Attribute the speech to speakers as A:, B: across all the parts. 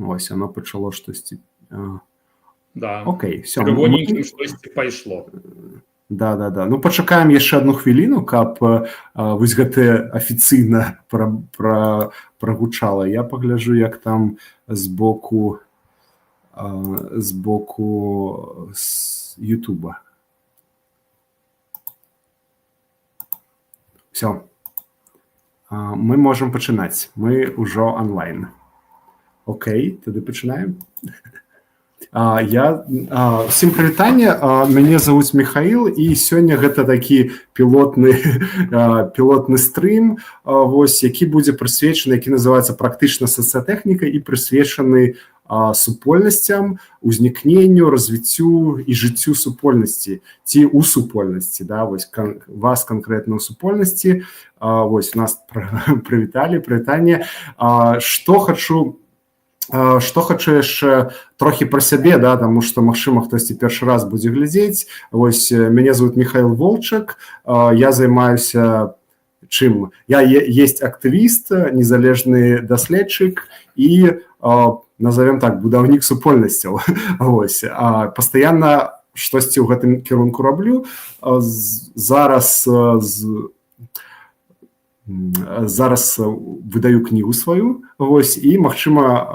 A: Ось, оно пачало штосьці.
B: Да.
A: Окей, все.
B: Чырвоненькім штосьці пайшло.
A: Да. Ну, пачакаем яшчэ одну хвіліну, каб вось гэта афіцыйна прагучала. Я пагляджу, як там збоку з Ютуба. Все. Мы можем пачынаць. Мы ўжо онлайн. Окей, тады пачынаем. Всім прывітанне, мяне завуць Михаил, і сёння гэта такі пілотны стрым, вось, які будзе прысвечаны, які называецца практычна сацыятэхніка і прысвечаны супольнасцям, узнікненню, развіццю і жыццю супольнасці, ці ў супольнасці, да, вось, вас канкрэтна ў супольнасці, вось, нас прывітанне. Што хачу яшчэ трохі пра сябе, да, таму што, магчыма, хтосьці першы раз будзе глядзець. Вось, мяне зовут Михаил Волчак, я займаюся чым? Я есть актывіст, незалежны даследчык і, назовем так, будаўнік супольнасцяў. Вось, пастаянна штосьці ў гэтым кірунку раблю. Зараз выдаю кнігу сваю, вось, і, магчыма,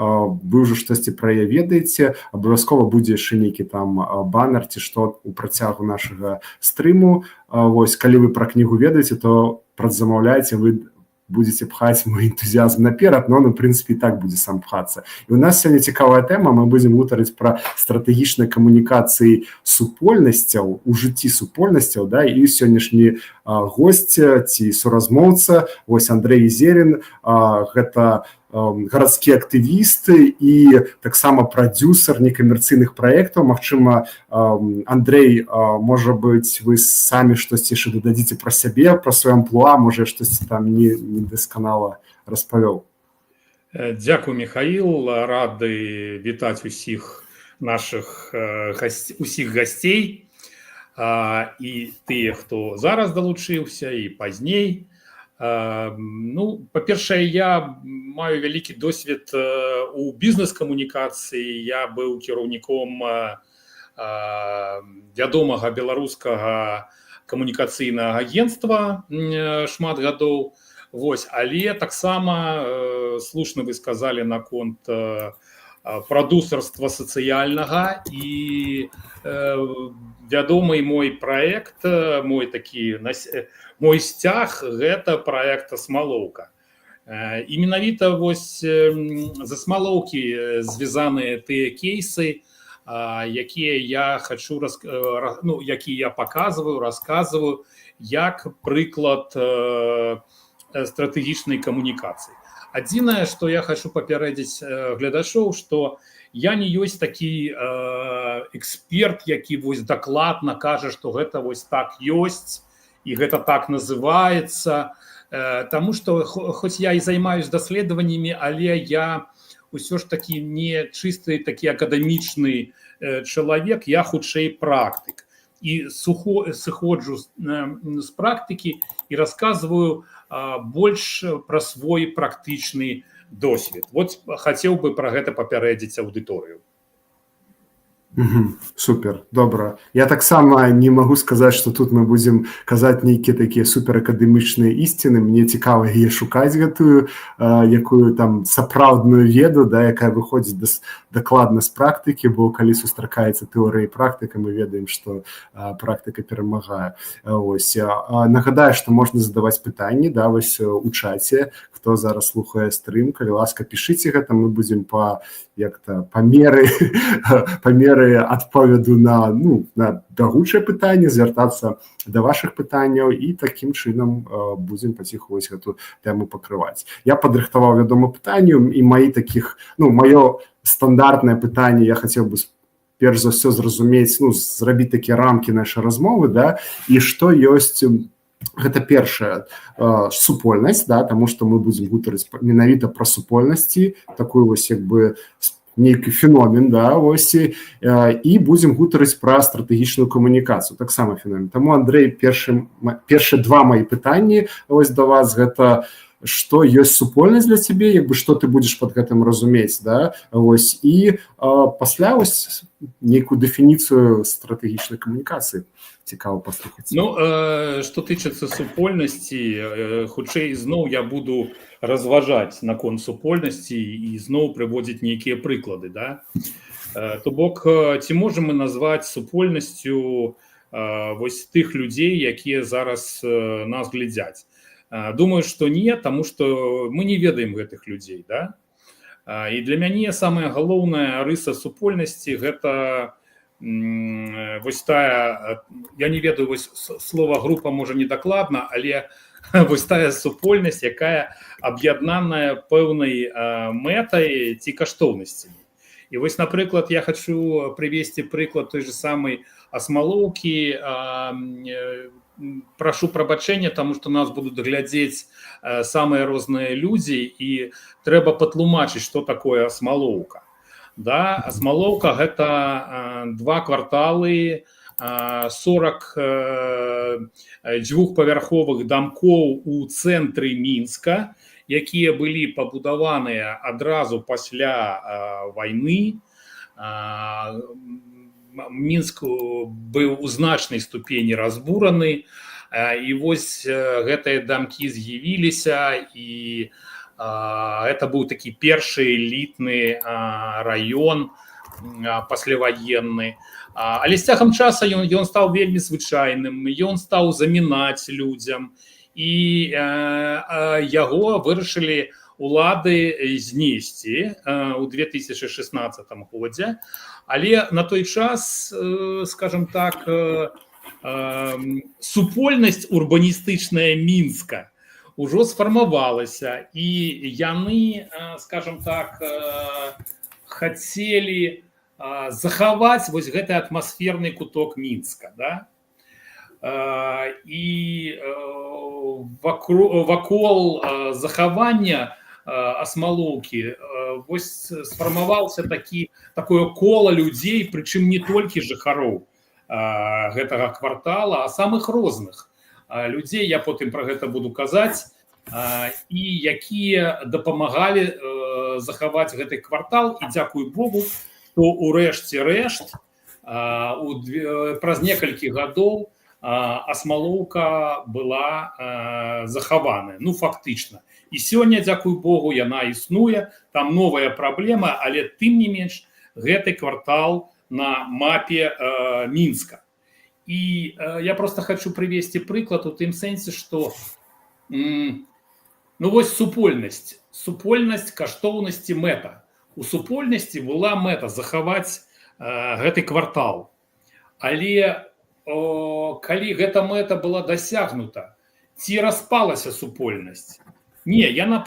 A: вы ўжо штосьці пра яе ведаеце, абавязкова будзе яшчэ нейкі там банер ці што ў працягу нашага стрыму. Вось, калі вы пра кнігу ведаеце, то прадзамаўляйце, вы будете пхаць мой энтузіазм наперад, но он, в прынцыпе, і так будзе сам пхацца. І у нас сёння цікавая тэма, мы будзем гутарыць пра стратэгічныя камунікацыі супольнасцяў, у жыцці супольнасцяў, да, і сённяшні госць ці суразмоўца, вось, Андрей Изерин, гэта гарадскі актывіст і таксама прадзюсар некамерцыйных праектаў. Магчыма, Андрей, можа быць, вы самі штосьці яшчэ дададзіце пра сябе, пра сваё амплуа, можа, штосьці там недасканала распавёў.
B: Дзякуй, Михаил, рады вітаць усіх нашых усіх гасцей, і тыя, хто зараз далучыўся, і пазней. Ну, па-першае, я маю вялікі досвед у бізнес-камунікацыі. Я быў кіраўніком вядомага беларускага камунікацыйнага агентства шмат гадоў. Вось, але таксама слушна вы сказалі наконт прадусарства сацыяльнага, і вядомы мой праект, мой сцяг, гэта праект «Асмалоўка». І менавіта вось з «Асмалоўкі» звязаныя тыя кейсы, якія я хачу, якія я паказваю, расказваю, як прыклад стратэгічнай камунікацыі. Адзінае, што я хачу папярэдзіць гледачоў, што я не ёсць такі эксперт, які вось дакладна кажа, што гэта вось так ёсць, і гэта так называецца, таму што, хоць я і займаюсь даследаваннямі, але я ўсё ж такі не чысты такі акадэмічны чалавек, я хутчэй практык. І сыходжу з практыкі і расказваю больш пра свой практычны досвед. Вот хацеў бы пра гэта папярэдзіць аўдыторыю.
A: Супер, добра. Я таксама не магу сказаць, што тут мы будзем казаць нейкія такія суперакадэмічныя ісціны. Мне цікава яе шукаць гэтую, якую там сапраўдную веду, да, якая выходзіць дакладна з практыкі, бо калі сустракаецца тэорыя і практыка, мы ведаем, што практыка перамагае. Ось. Нагадаю, што можна задаваць пытанні, да, вось у чаце, хто зараз слухае стрым, калі ласка, пішыце гэта, мы будзем па меры адповеду на бягучае пытанне, звяртацца да вашых пытанняў, і такім чынам будзем паціху вось гэту тэму пакрываць. Я падрыхтаваў, вядома, пытанню, і маё стандартнае пытанне, я хацеў бы перш за ўсё зразумець, зрабіць такія рамкі нашай размовы, да, і што ёсць. Гэта першая супольнасць, да, таму што мы будзем гутарыць менавіта пра супольнасці, такую вось як бы нейкі феномен, да, вось, і будзем гутарыць пра стратэгічную камунікацыю, таксама феномен. Таму, Андрей, першыя два мои пытанні вось да вас, гэта што ёсць супольнасць для цябе, як бы што ты будзеш пад гэтым разумець, да? Вось, і пасля вось нейкую дэфініцыю стратэгічнай камунікацыі цікава паслухаць.
B: Ну, што тычыцца супольнасці, хутчэй зноў я буду разважаць наконт супольнасці і зноў прыводзіць нейкія прыклады, да? То бок, ці можам мы назваць супольнасцю вось тых людзей, якія зараз нас глядзяць? Думаю, што не, таму што мы не ведаем гэтых людзей, да? І для мяне самая галоўная рыса супольнасці гэта вось тая, я не ведаю, вось слова група можа недакладна, але вось тая супольнасць, якая аб'яднаная пэўнай мэтай ці каштоўнасцямі. І вось, напрыклад, я хочу прывесці прыклад той же самай Асмалоўкі. Прашу прабачэння, таму што нас будуць глядзець самыя розныя людзі, і трэба патлумачыць, што такое Асмалоўка. Да, Асмалоўка – гэта 2 кварталы, 40 двухпавярховых дамкоў у цэнтры Мінска, якія былі пабудаваныя адразу пасля вайны. Мінск быў у значнай ступені разбураны, і вось гэтыя дамкі з'явіліся, і это быў такі першы элітны раён пасляваенны. Але з цягам часа ён стаў вельмі звычайным, ён стаў замінаць людзям, і яго вырашылі улады знесці ў 2016 годзе. Але на той час, скажем так, супольнасць урбаністычная Мінска ўжо сфармавалася, і яны, скажем так, хацелі захаваць вось гэты атмасферны куток Мінска, да? І вакол захавання Асмалоўкі вось сфармаваўся такое кола людзей, прычым не толькі жыхароў гэтага квартала, а самых розных людзей, я потым пра гэта буду казаць, і якія дапамагалі захаваць гэты квартал. І дзякуй Богу, што ўрэшце рэшт праз некалькі гадоў Асмалоўка была захаваная, ну фактычна. І сёння, дзякуй Богу, яна існуе, там новая праблема, але тым не менш гэты квартал на мапе Мінска. І я просто хочу прывесці прыклад у тым сэнсе, што ну вось супольнасць, каштоўнасці, мэта. У супольнасці была мэта захаваць гэты квартал. Але калі гэта мэта была дасягнута, ці распалася супольнасць? Не, яна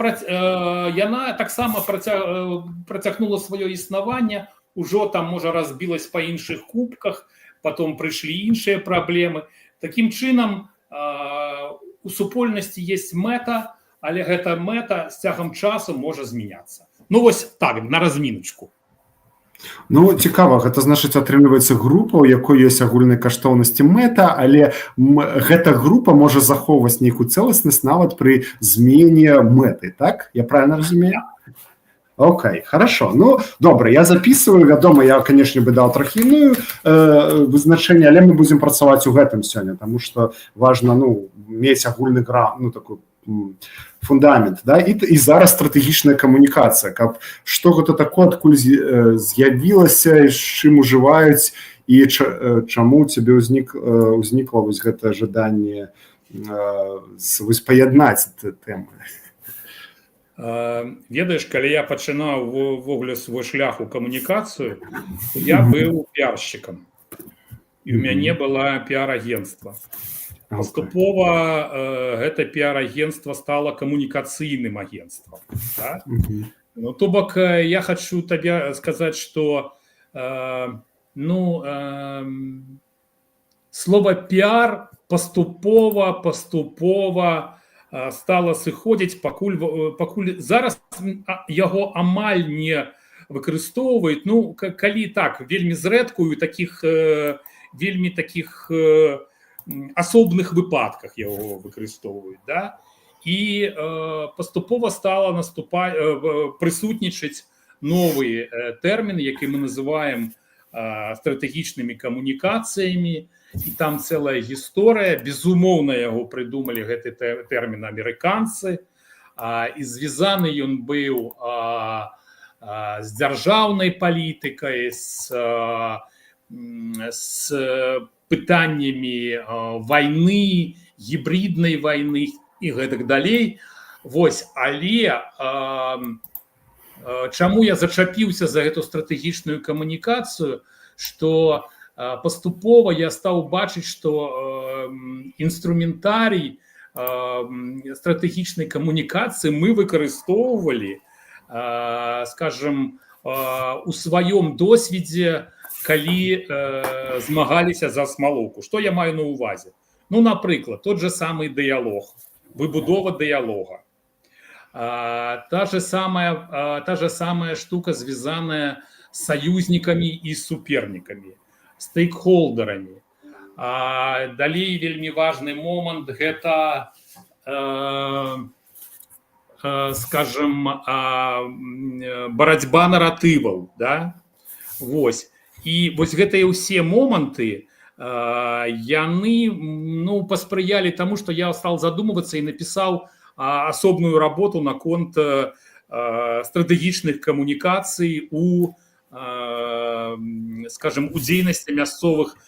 B: таксама працягнула сваё існаванне, ужо там, можа, разбілась па іншых кубках, потом прыйшлі іншыя праблемы. Такім чынам, у супольнасці есть мэта, але гэта мэта з цягам часу можа змяняцца. Ну вось так, на разміночку.
A: Ну, цікава, гэта значыць, атрымліваецца група, у якой ёсць агульнай каштоўнасці мэта, але гэта група можа захоўваць нейкую цэласнасць нават пры змене мэты, так? Я правильно разумею? Окей, хорошо. Ну, добра, я записываю, вядома, я, конечно, бы даў трохі іную вызначэнне, але мы будзем працаваць у гэтым сёння, таму што важна, ну, мець агульны такой фундамент, да? І зараз стратэгічная камунікацыя, каб што гэта такое, адкуль з'явілася, з чым ужываюць, і чаму у цябе ўзнікла вось гэта жаданне паяднаць тэмы.
B: Ведаеш, калі я пачынаў ввогуле свой шлях у камунікацыю, я быў піаршчыкам, і ў мяне была піар-агенцтва. Паступова гэта піар-агенцтва стала камунікацыйным агенцтвам. Так? Ну, то бок, я хочу табе сказаць, што слова піар паступова стала сыходзіць, пакуль зараз яго амаль не выкарыстоўваюць. Ну, калі так, вельмі зрэдкую, вельмі такіх асобных выпадках яго выкарыстоўваюць, да? і паступова стала присутнічаць новы тэрмін, які мы называем стратэгічнымі камунікацыямі, і там цэлая гісторыя. Безумоўна, яго прыдумалі гэты тэрмін амерыканцы, і звязаны ён быў з дзяржаўнай палітыкай, з пытаннямі вайны, гібриднай вайны і гэтак далей. Вось, але чаму я зачапіўся за гэту стратэгічную камунікацыю, што паступова я стаў бачыць, што інструментарый стратэгічнай камунікацыі мы выкарыстоўвалі, скажем, у сваём досведзе, калі змагаліся за Смалоўку. Што я маю на увазе? Ну, напрыклад, тот же самый дыялог, выбудова дыялога. Та же самая штука, звязаная с саюзнікамі і супернікамі, стейкхолдерамі. Далей вельмі важны момант – гэта, скажем, барацьба наратываў, да? Вось. І вось гэтыя ўсе моманты, яны, ну, паспрыялі таму, што я стал задумывацца і напісаў асобную работу наконт стратэгічных камунікацый у, скажем, у дзейнасці мясцовых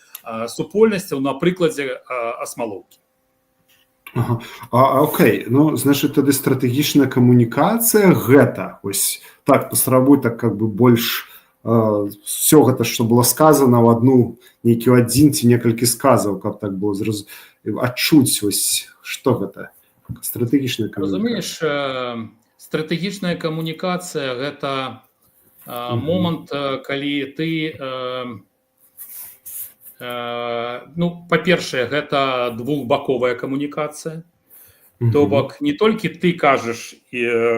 B: супольнасцяў на прыкладзе Асмалоўкі.
A: Окей, ну, значит, тады стратэгічная камунікацыя гэта, ось так, паспрабуй так как бы больш все гэта, што было сказано в одну, нейкі адзін ці некалькі сказаў, каб так было адчуць, ось, што гэта? Стратэгічная камунікацыя.
B: Разумееш, стратэгічная камунікацыя – гэта момант, калі ты, ну, па-першае, гэта двухбаковая камунікацыя. То бок не толькі ты кажаш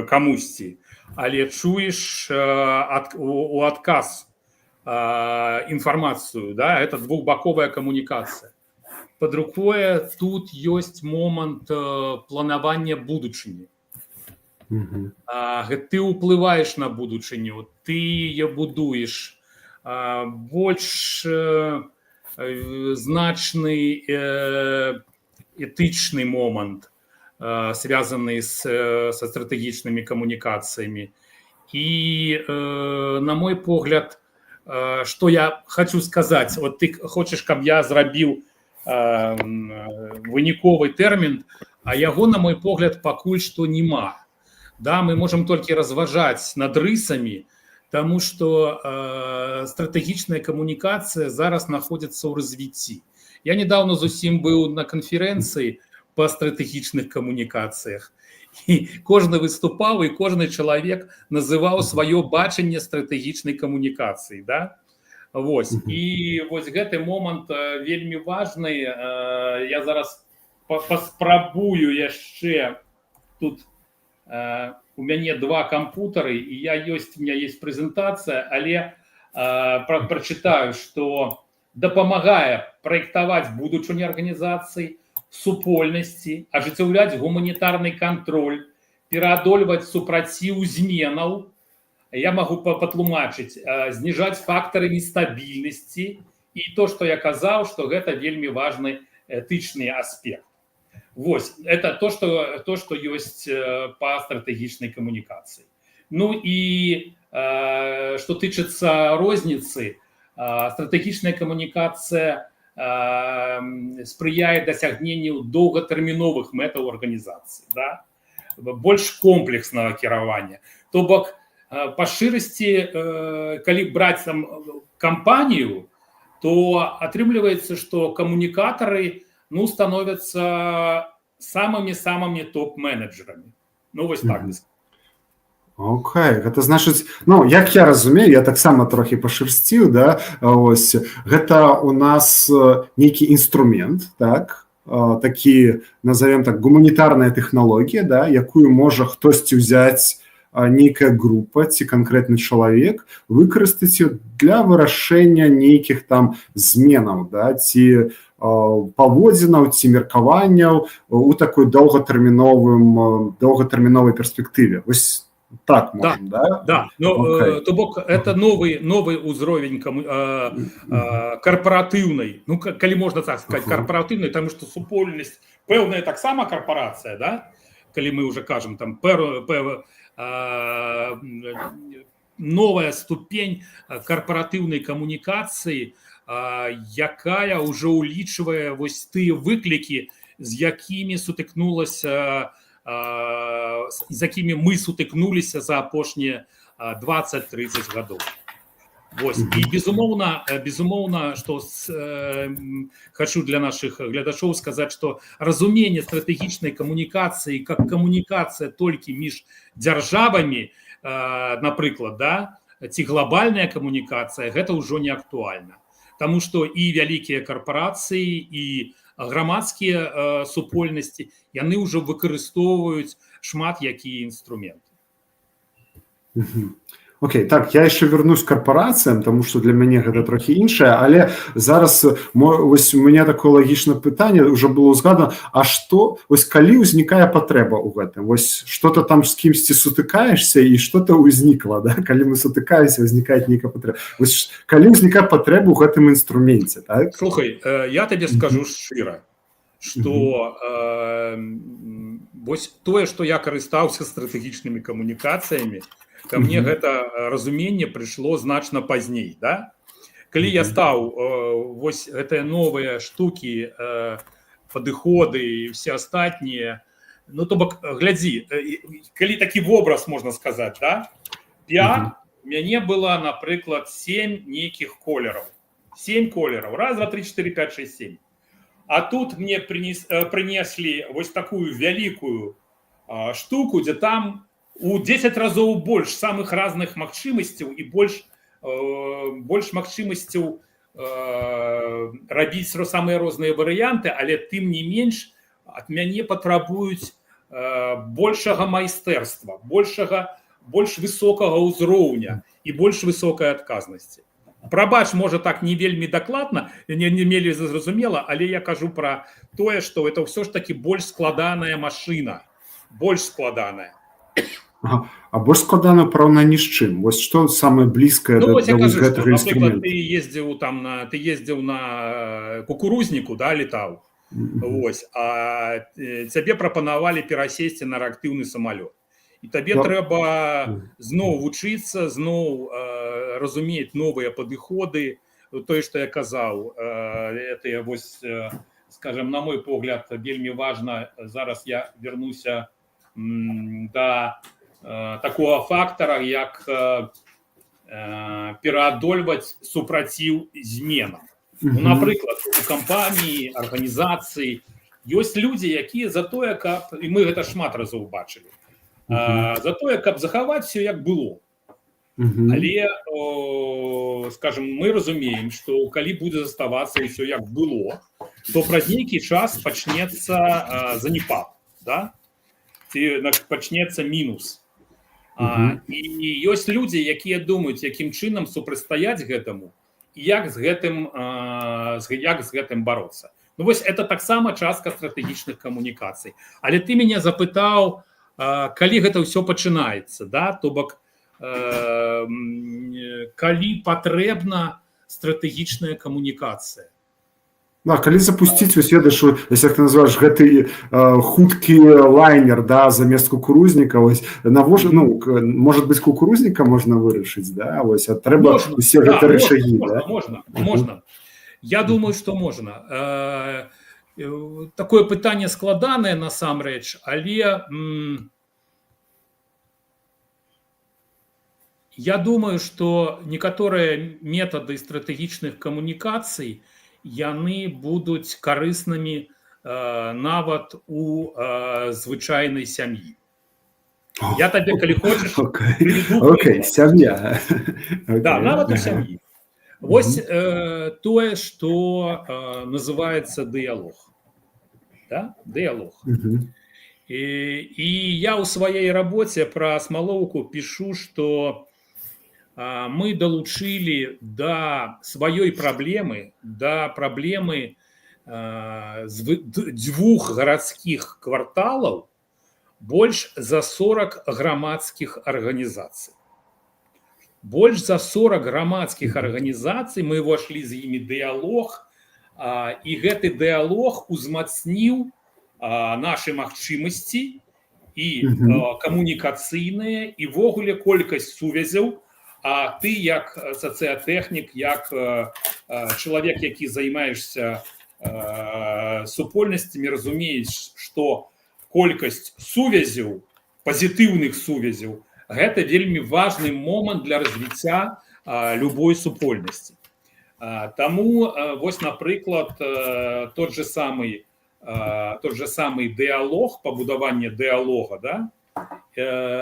B: камусьці, але чуеш у адказ інфармацыю, да? Это двухбаковая камунікацыя. Па-другое, тут ёсць момант планавання будучыні. Ты ўплываеш на будучыню, ты яе будуеш. Больш значны этычны момант, связанный со стратегичными коммуникациями. И, на мой погляд, что я хочу сказать, вот ты хочешь, каб я зрабіў выніковы тэрмін, а яго, на мой погляд, пакуль што нема. Да, мы можем толькі разважаць над рысамі, тому что стратегічная камунікацыя зараз находится ў развіцці. Я недавно зусім быў на конференции по стратегічных камунікацыях. І кожны выступаў, і кожны чалавек называў сваё бачанне стратэгічнай камунікацыі. Да? Вось. І вось гэты момант вельмі важны. Я зараз паспрабую яшчэ. Тут у мяне два кампутары, і у меня есть прэзентацыя, але прачытаю, што дапамагае праектаваць будучыню арганізацыі, супольнасці, ажыццяўляць гуманітарны кантроль, пераадольваць супраціў зменаў, я магу патлумачыць, зніжаць фактары нестабільнасці, і то, што я казаў, што гэта вельмі важны этычны аспект. Вось, это то, что ёсць па стратэгічнай камунікацыі. Ну і што тычыцца розніцы, стратэгічная камунікацыя спрыяе дасягненню доўгатэрміновых мэтаў арганізацыі, да? Больш комплекснага кіравання. То бок, па шчырасці, калі браць там кампанію, то атрымліваецца, што камунікатары, ну, становятся самыми топ-менеджерами. Ну, вось так.
A: Окей, гэта значыць, ну, як я разумею, я таксама трохі пашырсціў, да, ось, гэта у нас нейкі інструмент, так, такі, назовем так, гуманітарная тэхналогія, да, якую можа хтосьці ўзяць нейкая група ці канкрэтны чалавек, выкарыстаць для вырашэння нейкіх там зменаў, да, ці паводзінаў ці меркаванняў у такой доўгатэрміновай перспектыве. Вось так можем, да?
B: Да, но то бок это новый уровень корпоративной, ну коли можно так сказать, корпоративной, потому что супольность пэўная таксама корпорация, да, коли мы уже кажем там новая ступень корпоративной коммуникации, якая уже улічвае вось тыя выклікі, з якімі сутыкнулася, з якімі мы сутыкнуліся за апошнія 20-30 гадоў. Вось. І безумоўна, што хочу для наших глядачоў сказаць, што разуменне стратэгічнай камунікацыі как камунікацыя толькі між дзяржавамі, напрыклад, да, ці глобальная камунікацыя, гэта ўжо не актуальна. Таму што і вялікія карпорацыі, і грамадскія супольнасці, яны ўжо выкарыстоўваюць шмат якія інструменты.
A: Окей, так, я яшчэ вернусь к карпорацыям, тому што для мяне гэта трохі іншае, але зараз вось у мяне такое лагічнае пытанне, уже было згадана, а што, вось калі ўзнікае патрэба ў гэтым? Вось што-то там з кімсьці сутыкаешся і што-то ўзнікла, да? Калі мы сутыкаемся, ўзнікае нейкая патрэба. Вось калі ўзнікае патрэба ў гэтым інструменце, так?
B: Слухай, я табе скажу шчыра, што вось тое, што я карыстаўся стратэгічнымі камунікацыямі, ко мне гэта разуменне прыйшло значна пазней, да? Калі я стаў вось гэтыя новыя штукі, падыходы і все астатнія, ну то бок глядзі, калі такі вобраз можна сказаць, да? Піар мяне было, напрыклад, 7 нейкіх колераў. 7 колераў. Раз, два, три, 4, 5, 6, 7. А тут мне принесли вось такую вялікую штуку, дзе там у 10 разоў больш самых разных магчымасцяў і больш магчымасцяў рабіць самыя розныя варыянты, але тым не менш ад мяне патрабуюць большага майстэрства, больш высокага ўзроўня і больш высокай адказнасці. Прабач, можа так не вельмі дакладна, не вельмі зразумела, але я кажу пра тое, што это ўсё ж такі больш складаная машына, больш складаная.
A: А больш складана параўнанні з чым? Вось што самае блізкае да гэтага інструмента?
B: Ты ездзіў на кукурузніку, да, летаў, вось, а цябе прапанавалі перасесці на рэактыўны самалёт. І табе трэба зноў вучыцца, зноў разумець новыя падыходы, тое, што я казаў, это вось, скажем, на мой погляд, вельмі важна, зараз я вернуся да такого фактора, як пераадольваць супраціў зменам. Ну, напрыклад, у кампаніі, арганізацыі ёсць людзі, якія за тое, каб, і мы гэта шмат разоў бачылі, за тое, каб захаваць все як было. Але, скажем, мы разумеем, што калі будзе заставацца і все як было, то праз нейкі час пачнецца заняпад, да? Ці пачнецца мінус. І ёсць людзі, якія думаюць, якім чынам супрацьстаяць гэтаму і як з гэтым бароцца. Ну вось это таксама частка стратэгічных камунікацый. Але ты мяне запытаў, калі гэта ўсё пачынаецца, да? То бок, калі патрэбна стратэгічная камунікацыя.
A: Да, калі запусціць, вось ведаеш, як ты называеш, гэты хуткі лайнер, да, замест кукурузніка, вось, навошта, ну, может быть, кукурузника можна вырашыць, да, вось, а трэба усе гэты рычагі, да?
B: Можна. Я думаю, што можна. Такое пытанне складанае насамрэч, але я думаю, што некаторыя метады стратэгічных камунікацый яны будуць карыснымі нават у звычайнай сям'і. Я табе, калі хочаш,
A: сям'я.
B: Да, нават у сям'і. Вось тое, што называецца дыялог. Да? Дыялог. І я ў сваёй рабоце пра Смалоўку пішу, што мы далучылі да сваёй праблемы, да праблемы з двух гарадскіх кварталаў больш за 40 грамадскіх арганізацый. Больш за 40 грамадскіх арганізацый, мы ўвайшлі з імі дыялог, і гэты дыялог узмацніў нашы магчымасці і камунікацыйныя, і ввогуле колькасць сувязяў. А ты, як сацыятэхнік, як чалавек, які займаешся супольнасцямі, разумееш, што колькасць сувязяў, пазітыўных сувязяў, гэта вельмі важны момант для развіцця любой супольнасці. Таму, вось, напрыклад, тот же самый дыялог, пабудаванне дыялога, да?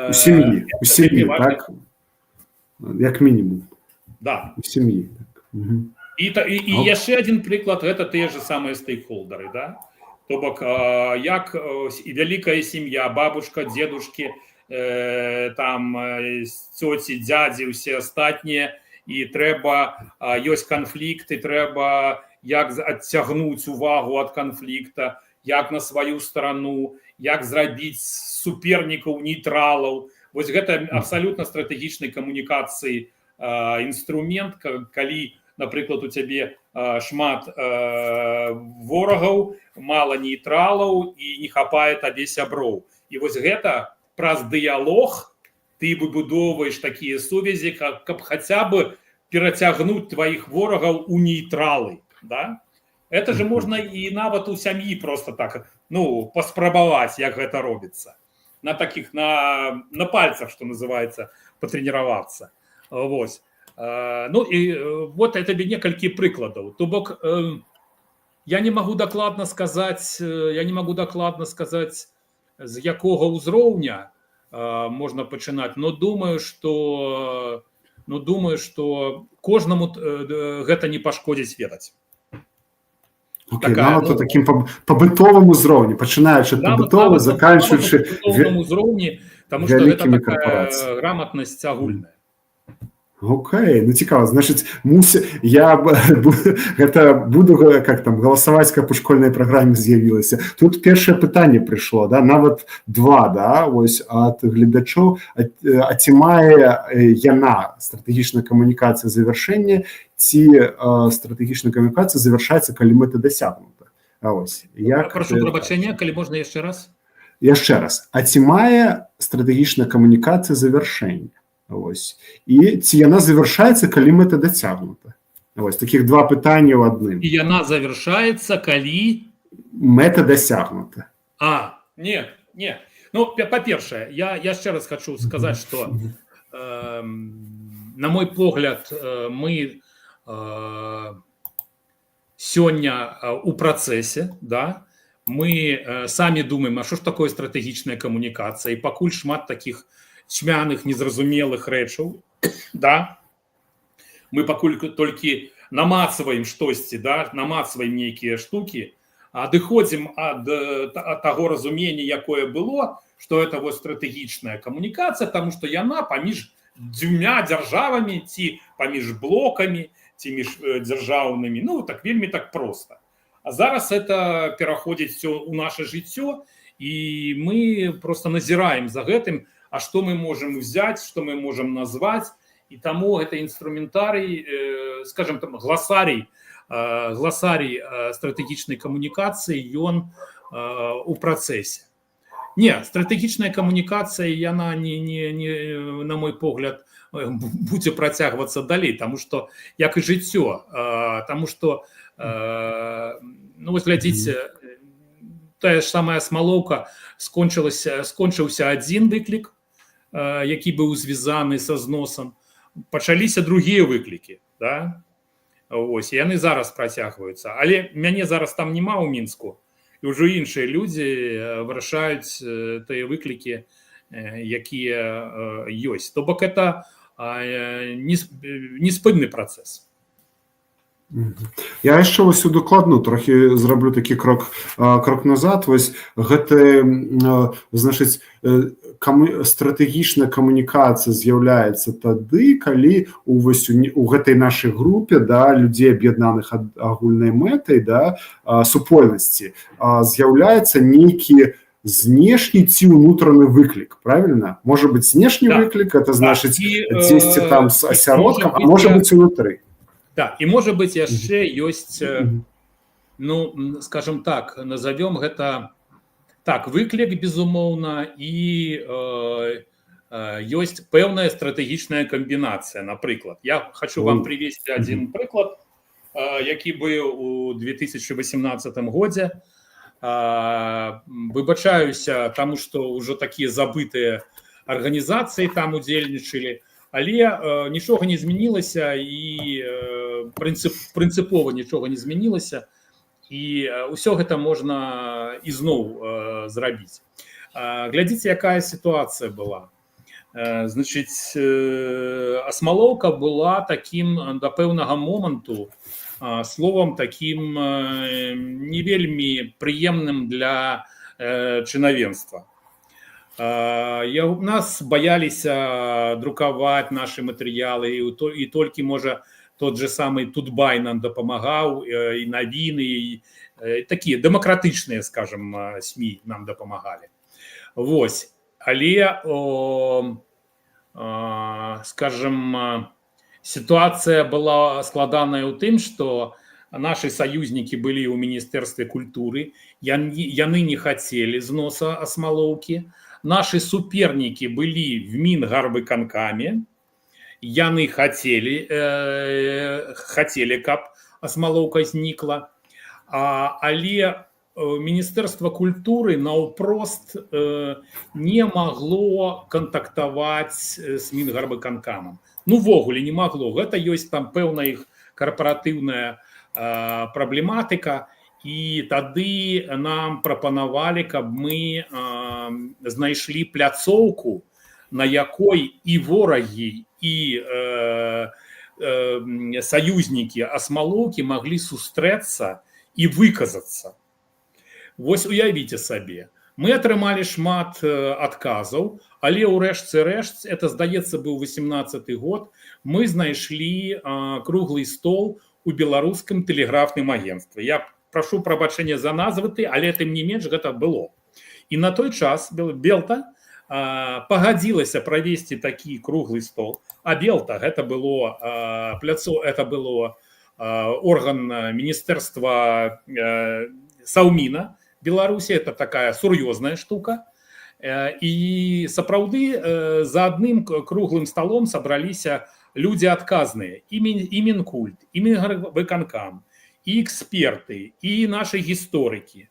A: У сям'і, так? Як мінімум.
B: Да.
A: У сям'і.
B: І яшчэ адзін прыклад, гэта тыя же самыя стейкхолдары, да? То бок, як вялікая сям'я, бабушка, дзедушкі, там цёці, дзядзі, усе астатнія, і трэба, ёсць канфлікты, трэба як адцягнуць увагу ад канфлікта, як на сваю старану, як зрабіць супернікаў, нейтралаў. Вось гэта абсалютна стратэгічнай камунікацыі інструмент, калі, напрыклад, у цябе шмат ворагаў, мала нейтралаў і не хапае табе сяброў. І вось гэта праз дыялог ты выбудоўваеш такія сувязі, каб хаця бы перацягнуць тваіх ворагаў у нейтралы. Да? Это же можна і нават у сям'і просто так, паспрабаваць, як гэта робіцца. На таких, на пальцах, что называется, потренироваться. Вот. Ну и вот это некалькі прыкладаў. То бок, я не могу докладно сказать, з якога ўзроўня можна пачынаць, но думаю, что кожнаму гэта не пашкодзіць ведаць.
A: Окей, нават у такім пабытовым узроўні, пачынаючы ад пабытовага, заканчваючы
B: вялікімі карпарацыямі. Грамотнасць агульная.
A: Окей, цікава, значыць, гэта буду галасаваць, каб у школьнай праграме з'явілася. Тут першае пытанне прыйшло, да, нават два, да, вось ад гледачоў, а ці мае яна стратэгічная камунікацыя завяршэння, ці стратэгічная камунікацыя завяршаецца, калі мэта дасягнута.
B: Прашу прабачэння, калі можна яшчэ раз?
A: Яшчэ раз. А ці мае стратэгічная камунікацыя завяршэння? І ці яна завяршаецца, калі мэта дасягнута? Такіх два пытання ў адным.
B: І яна завяршаецца, калі
A: мэта дасягнута.
B: Не. Па-першае, я яшчэ раз хочу сказаць, што на мой погляд, мы сёння у працэсе, да, мы самі думаем, а што ж такое стратэгічная камунікацыя, і пакуль шмат такіх цьмяных, незразумелых рэчаў, да, мы пакуль толькі намацваем штосьці, да, намацваем нейкія штукі, адыходзім ад таго разумення, якое было, што это вось стратэгічная камунікацыя, таму што яна паміж дзвюма дзяржавамі ці паміж блокамі ці між дзяржаўнымі, так вельмі так проста. А зараз это пераходзіць у наше жыццё, і мы просто назіраем за гэтым, а што мы можам взять, што мы можам назваць, і таму гэта інструментарый, скажем там, гласарий стратэгічнай камунікацыі, ён у працэсе. Не, стратэгічная камунікацыя, яна, на мой погляд, будзе працягвацца далей, таму што, як і жыццё, таму што, вось глядзіце, тая ж самая Смалоўка, скончыўся адзін выклік, які быў звязаны са зносам, пачаліся другія выклікі, да? Ось, яны зараз працягваюцца, але мяне зараз там няма ў Мінску, і ўжо іншыя людзі вырашаюць тыя выклікі, якія ёсць. То бок, это неспынны працэс.
A: Я яшчэ вось удакладну трохі зраблю такі крок назад. Вось гэты значыць стратэгічная камунікацыя з'яўляецца тады, калі у гэтай нашай групе, да, людзей аб'яднаных агульнай мэтай, да, супольнасці, з'яўляецца нейкі знешні ці ўнутраны выклік, правильно? Можа быць знешні выклік, это значыць дзесьці там з асяродкам, а можа быць унутры.
B: Да, і можа быць яшчэ ёсць, ну, скажем так, назовём гэта так, выклік, безумоўна, і ёсць пэўная стратэгічная камбінацыя. Напрыклад, я хочу вам привесці адзін прыклад, які быў у 2018 годзе. Выбачаюся, таму што ўжо такія забытыя арганізацыі там удзельнічалі, але нічога не змянілася і прынцыпова нічога не змянілася, і ўсё гэта можна ізноў зрабіць. Глядзіце, якая сітуацыя была. Значыць, Асмалоўка была такім да пэўнага моманту словам такім не вельмі прыемным для чынавенства. Нас бояліся друкаваць нашы матэрыялы, і толькі, можа, тот же самый Тутбай нам дапамагаў, і навіны, і такія дэмакратычныя, скажем, СМІ нам дапамагалі. Вось. Але, скажем, сітуацыя была складаная ў тым, што нашы саюзнікі былі ў Міністэрстве культуры, яны не хацелі зноса Асмалоўкі. Наши суперники были в Мінгарвыканкаме, яны хотели, каб Асмалоўка знікла, але Міністэрства культуры наўпрост не магло кантактаваць з Мінгарвыканкамам. Ну, ввогуле не магло. Гэта ёсць там пэўная іх карпаратыўная праблематыка. І тады нам прапанавалі, каб мы знайшлі пляцоўку, на якой і ворагі, і саюзнікі Асмалоўкі маглі сустрэцца і выказацца. Вось уявіце сабе. Мы атрымалі шмат адказаў, але ў рэшце рэшт, это, здаецца, быў 18-й год, мы знайшлі круглы стол у беларускім тэлеграфным агенцтве. Я прошу прабачэння за назвы, але тым не менш гэта было. І на той час Белта пагадзілася правесці такі круглы стол. А Белта гэта было орган Міністэрства Саўміна Беларусі, это такая сур'ёзная штука. І сапраўды за адным круглым столом сабраліся людзі адказныя, і Мінкульт, і Мінгарвыканкам, і эксперты, і нашы гісторыкі.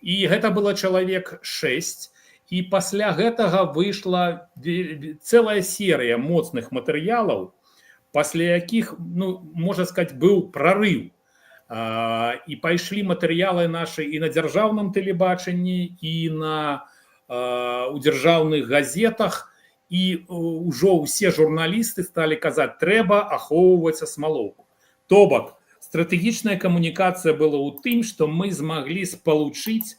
B: І гэта было чалавек 6, і пасля гэтага выйшла цэлая серыя моцных матэрыялаў, пасля якіх, ну, можна сказаць, быў прарыў. І пайшлі матэрыялы нашы і на дзяржаўным тэлебачанні, і у дзяржаўных газетах, і ўжо ўсе журналісты сталі казаць, трэба ахоўваць Асмалоўку. То бок, стратэгічная камунікацыя была ў тым, што мы змаглі спалучыць,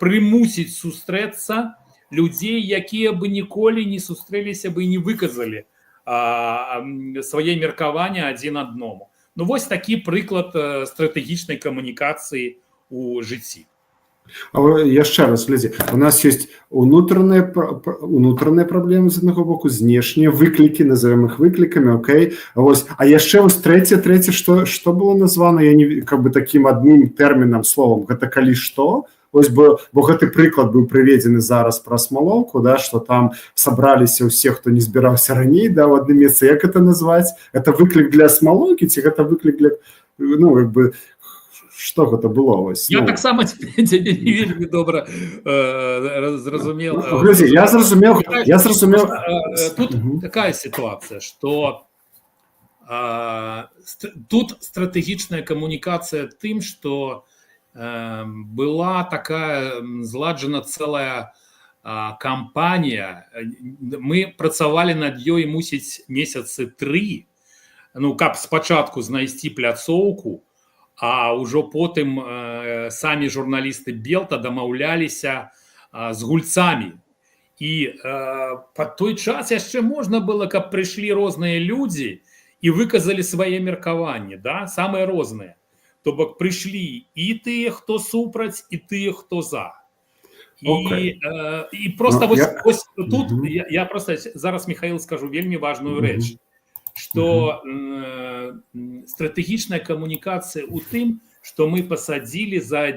B: прымусіць сустрэцца людзей, якія бы ніколі не сустрэліся бы і не выказалі свае меркаванні адзін аднаму. Ну, вось такі прыклад стратэгічнай камунікацыі ў жыцці.
A: Яшчэ раз, глядзі, у нас ёсць унутраныя праблемы з аднаго боку, знешнія выклікі, назовем іх выклікамі, окей. А яшчэ вось трэцяе, што было названа, я не как бы такім адным тэрмінам, словам, гэта калі што? Вось бо гэты прыклад быў прыведзены зараз пра Асмалоўку, да, што там сабраліся ўсе, хто не збіраўся раней, да, ў адным месцы. Як гэта назваць? Гэта выклік для Асмалоўкі ці гэта выклік для, ну, як бы, што гэта было?
B: Я таксама цябе не вельмі добра зразумел.
A: Я зразумеў.
B: Тут такая сітуацыя, што тут стратэгічная камунікацыя тым, што была такая зладжана цэлая кампанія. Мы працавалі над ёй, мусіць, месяцы 3. ну каб спачатку знайсці пляцоўку, а ўжо потым самі журналісты Белта дамаўляліся з гульцамі. І пад той час яшчэ можна было, каб прыйшлі розныя людзі і выказалі свае меркаванні, да? Самыя розныя. То бок прыйшлі і тыя, хто супраць, і тыя, хто за. І просто вось тут я просто зараз, Михаил, скажу вельмі важную рэч, што стратэгічная камунікацыя ў тым, што мы пасадзілі за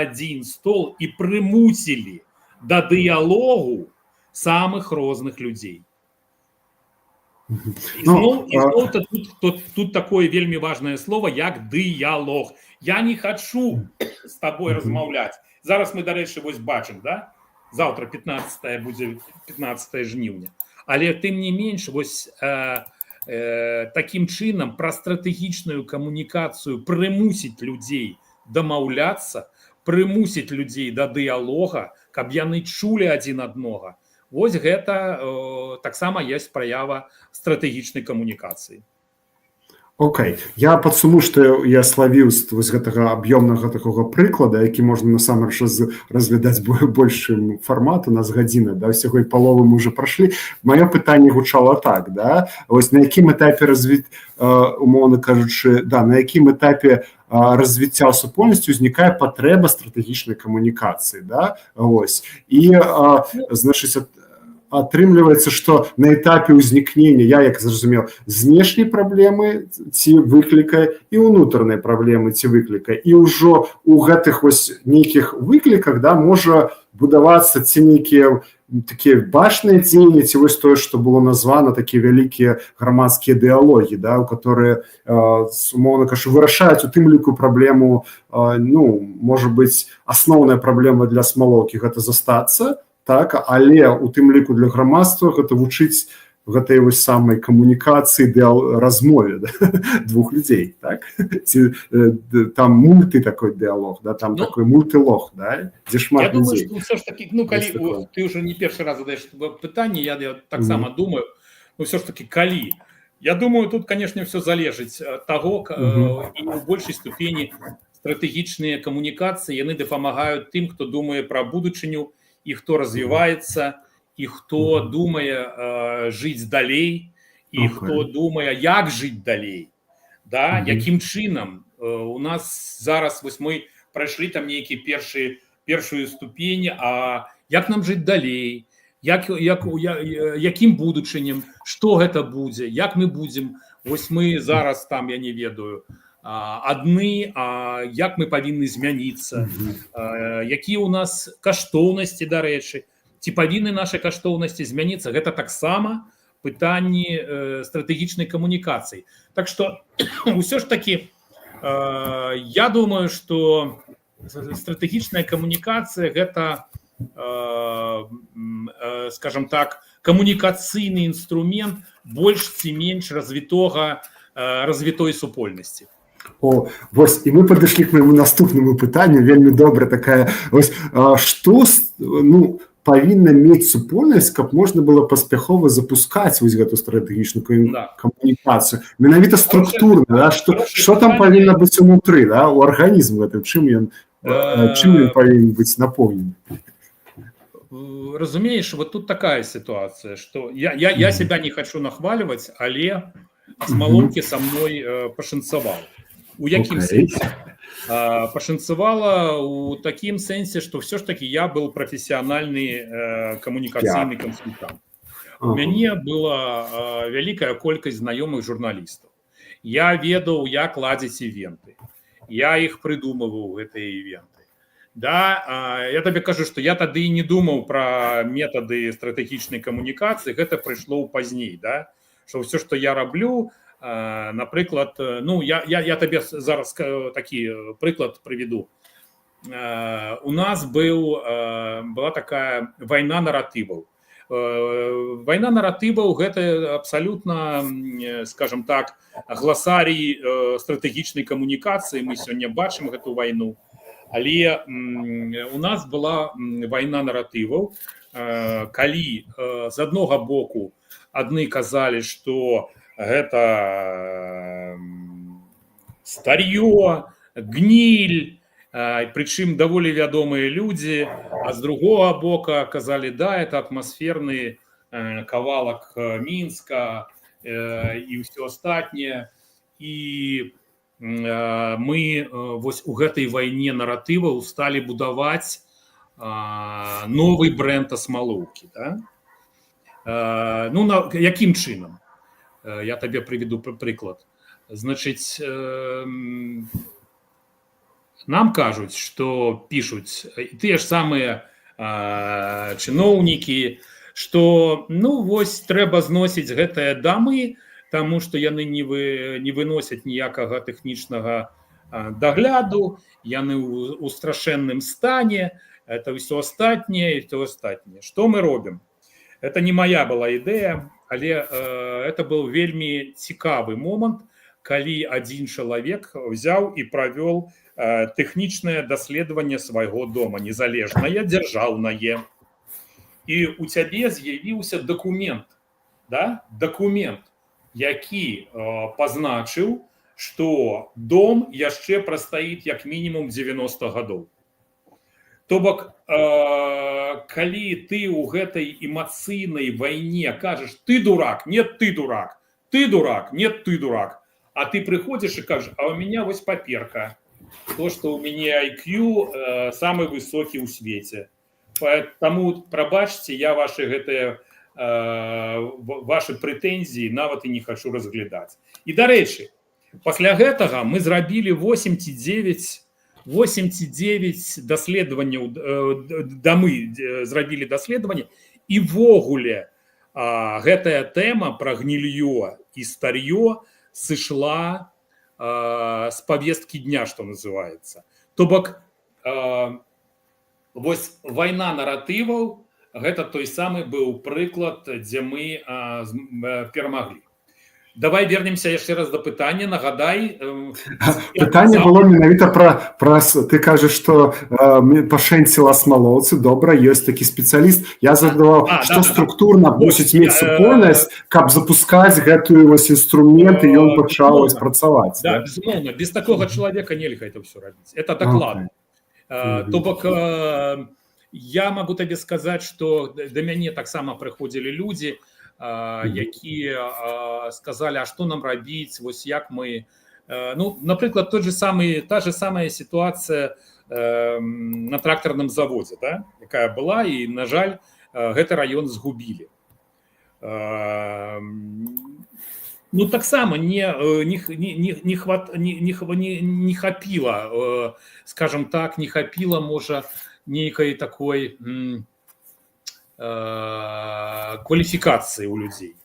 B: адзін стол і прымусілі да дыялогу самых розных людзей. Тут такое вельмі важнае слово, як дыялог. Я не хочу з табой размаўляць. Зараз мы, дарэчы, вось бачым, да? Завтра 15 будзе 15 жніўня. Але тым не менш, вось такім чынам пра стратэгічную камунікацыю прымусіць людзей дамаўляцца, прымусіць людзей да дыялога, каб яны чулі адзін аднога. Вось гэта таксама ёсць праява стратэгічнай камунікацыі.
A: Окей. Я падсумую, што я славіў з гэтага аб'ёмнага такога прыклада, які можна насамрэч разглядаць большым фармат, у нас гадзіна, да, ўсяго і паловы мы ўжо прашлі. Маё пытанне гучала так, да, вось на якім этапе умоўна кажучы, да, на якім этапе развіцця супольнасці ўзнікае патрэба стратэгічнай камунікацыі, да, вось. І, значыць, атрымліваецца, што на этапе ўзнікнення, я як зразумеў, знешняй праблемы ці выкліка і ўнутранай праблемы ці выкліка. І ўжо ў гэтых вось нейкіх выкліках, да, можа будавацца ці нейкія такія бачныя дзеянні, ці вось тое, што было названа такія вялікія грамадскія дыялогі, да, у которые, умоўна кажучы, вырашаюць у тым ліку праблему, ну, можа быць, асноўная праблема для Смалоўкі гэта застацца, так, але у тым ліку для грамадства гэта вучыць гэтай вось самай камунікацыі, размове, да, двух людзей, так? Ці там такой дыялог, да, там такой мультылог, да, дзе шмат людзей.
B: Я думаю, што ўсё ж такі, ну, калі ты ўжо не першы раз задаеш пытанне, я таксама думаю, ну, ўсё ж такі, калі. Я думаю, тут, канешне, ўсё залежыць ад таго, і ў большай ступені стратэгічныя камунікацыі, яны дапамагаюць тым, хто думае пра будучыню, і хто развіваецца, і хто думае жыць далей, і хто думае, як жыць далей, да? Якім чынам. У нас зараз, вось мы прайшлі там нейкі першую ступень, а як нам жыць далей, якім будучыням, што гэта будзе, як мы будзем, вось мы зараз там, я не ведаю, адны, як мы павінны змяніцца, якія ў нас каштоўнасці, дарэчы, ці павінны нашы каштоўнасці змяніцца, гэта таксама пытанні стратэгічнай камунікацыі. Так што ўсё ж такі, я думаю, што стратэгічная камунікацыя гэта, скажем так, камунікацыйны інструмент больш ці менш развітой супольнасці.
A: О, вось, і мы падышлі к майму наступнаму пытанню, вельмі добра такая, вось, што, ну, павінна мець супольнасць, каб можна было паспяхова запускаць вось гэту стратэгічную камунікацыю, менавіта структурна, да, што там павінна быць унутры, да, у арганізм гэтым, чым ён павінен быць напоўнены?
B: Разумееш, вот тут такая ситуация, что я себя не хочу нахваливать, але Смалоўкі со мной пашанцаваў. У якім сэнсе? Пашанцавала у такім сэнсе, што ўсё ж такі я быў прафесіянальны камунікацыйны кансультант. У мяне была вялікая колькасць знаёмых журналістаў. Я ведаў, як ладзіць івенты. Я іх прыдумываў, гэтыя івенты. Да, я табе кажу, што я тады не думаў пра метады стратэгічнай камунікацыі, гэта прыйшло пазней, да? Што ўсё, што я раблю, напрыклад, ну, я табе зараз такі прыклад прыведу. У нас была такая вайна наратываў. Вайна наратываў – гэта абсалютна, скажем так, гласарій стратэгічнай камунікацыі. Мы сёння бачым гэту вайну. Але у нас была вайна наратываў, калі з аднога боку адны казалі, што гэта старье, гніль, прычым даволі вядомыя людзі, а з другого бока казалі, да, это атмасферны кавалак Мінска і ўсё астатняе. І мы вось у гэтай вайне наратываў сталі будаваць новый бренд асмалоўкі. Да? Ну, якім чынам? Я табе прыведу прыклад. Значыць, нам кажуць, што пішуць тыя ж самыя чыноўнікі, што ну вось трэба зносіць гэтыя дамы, таму што яны не выносяць ніякага тэхнічнага дагляду, яны ў страшэнным стане, это ўсё астатняе і то астатняе. Што мы робім? Это не моя была ідэя, але это был вельмі цікавы момант, калі адзін чалавек взяў і правёл тэхнічнае даследаванне свайго дома, незалежнае, дзяржаўнае. І у цябе з'явіўся дакумент, да? Дакумент, які пазначыў, што дом яшчэ прастаіць як мінімум 90 гадоў. То бок, калі ты ў гэтай эмацыйнай вайне кажаш, ты дурак, нет, ты дурак, ты дурак, нет, ты дурак, а ты прыходзіш і кажаш, а у меня вось паперка, то, што ў мяне IQ самы высокі ў свеце. Таму, прабачце, я ваши гэтыя ваши прэтэнзіі нават і не хочу разглядаць. І, дарэчы, пасля гэтага мы зрабілі 8 ці 9 даследаванняў, дамы зрабілі даследаванне, і ввогуле гэтая тэма пра гнільё і старьё сышла з повесткі дня, што называецца. То бок, вось вайна наратываў, гэта той самы быў прыклад, дзе мы перамаглі. Давай вернемся яшчэ раз до пытання, нагадай.
A: Пытанне было менавіта пра ты кажаш, што пашэнціла асмалоўцы, добра, ёсць такі спецыяліст. Я задаваў, што структурна мусіць мець супольнасць, каб запускаць гэтую вось інструмент, і ён пачаў працаваць.
B: Да, безумоўна, без такога чалавека нельга это ўсё рабіць. Это дакладна. То бок, я могу табе сказаць, што да мяне таксама прыходзілі людзі, якія сказалі, а што нам рабіць, вось як мы... Ну, напрыклад, та же самая ситуация на тракторном заводе, да, якая была, і, на жаль, гэты раён згубілі. Ну, таксама не хапіла, скажем так, не хапіла, можа, нейкай такой кваліфікацыі ў людзей.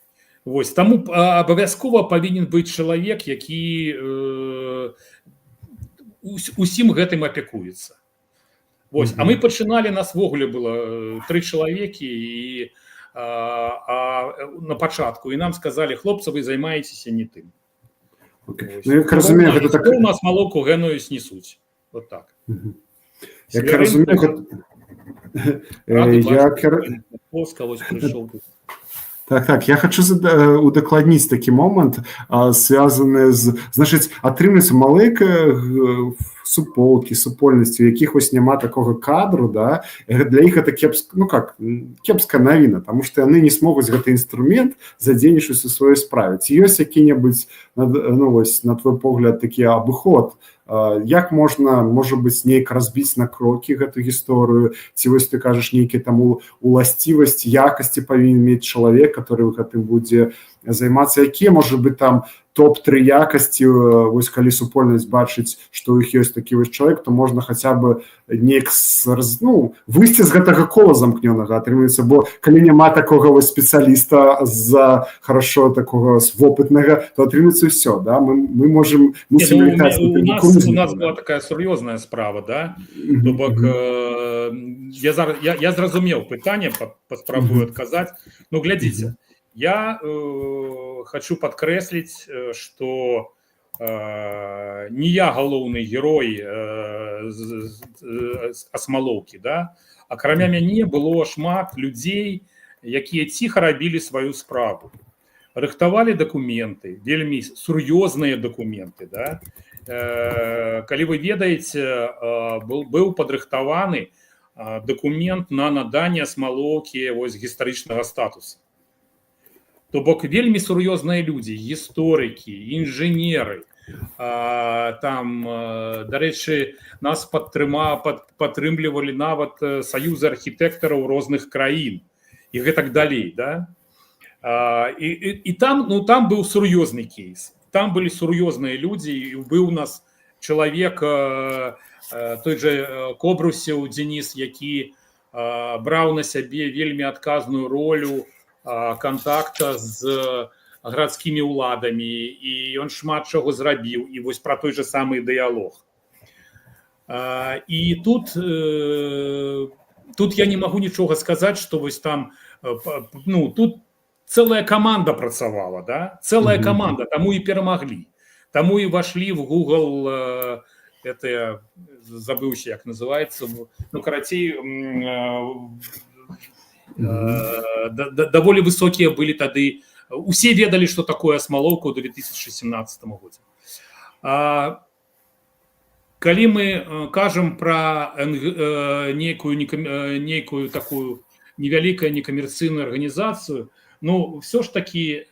B: Вось, таму абавязкова павінен быць чалавек, які усім гэтым апякуецца. Вось, а мы пачыналі, нас ввогуле было 3 чалавекі і на пачатку, і нам сказалі, хлопцы, вы займаецеся не тым.
A: Як разумею, гэта так...
B: У нас малоўку гэную снесуць. Вот так.
A: Як разумею, Так, я хочу удакладніць такі момант, звязаны з... Значыць, атрымліваецца маленькая суполкі, супольнасці, у якіх вось няма такога кадру, да, для іх гэта кепская навіна, таму што яны не смогуць гэты інструмент задзейнічаць у сваёй справе. Ці ёсць які-небудзь, ну вось, на твой погляд, такі абыход, як можна, можа быць, нейк разбіць на крокі гэту гісторыю, ці вось ты кажаш нейкія там уласцівасць, якасці павінен мець чалавек, который гэтым будзе займацца, якія, можа быць, там топ-3 якасці, вось калі супольнасць бачыць, што ў іх ёсць такі вось чалавек, то можна хаця бы неяк выйсці з гэтага кола замкнёнага, атрымліваецца, бо калі няма такога вось спецыяліста з хорошо такога вопытнага, то атрымліваецца ўсё, да, мы можам...
B: У нас была такая сур'ёзная справа, да, то бок, я зразумеў пытанне, паспрабую адказаць, ну, глядзіце, я хочу падкрэсліць, што не я галоўны герой асмалоўкі, да, акрамя мяне было шмат людзей, якія ціха рабілі сваю справу. рыхтавалі дакументы, вельмі сур'ёзныя дакументы, да? Калі вы ведаеце, быў падрыхтаваны дакумент на наданне Смалоўкі вось гістарычнага статуса. То бок вельмі сур'ёзныя людзі, гісторыкі, інжынеры, там, дарэчы, нас падтрымлівалі нават саюзы архітэктараў розных краін і гэтак далей, да? І там, ну, там быў сур'ёзны кейс, там былі сур'ёзныя людзі, і быў у нас чалавек, той же Кобрусеў Дзеніс, які браў на сябе вельмі адказную ролю контакта з гарадскімі ўладамі, і ён шмат чаго зрабіў, і вось пра той же самы дыялог. І тут я не магу нічога сказаць, што вось там, ну, тут цэлая каманда працавала, да? Цэлая каманда, таму і перамаглі. Таму і вашлі в Google, это, забыўся, як называецца, ну, карацей, даволі высокія былі тады, усе ведалі, што такое Смалоўка ў 2017 годзе. Калі мы кажам пра нейкую такую невялікую некамерцыйную арганізацыю, ну, все ж таки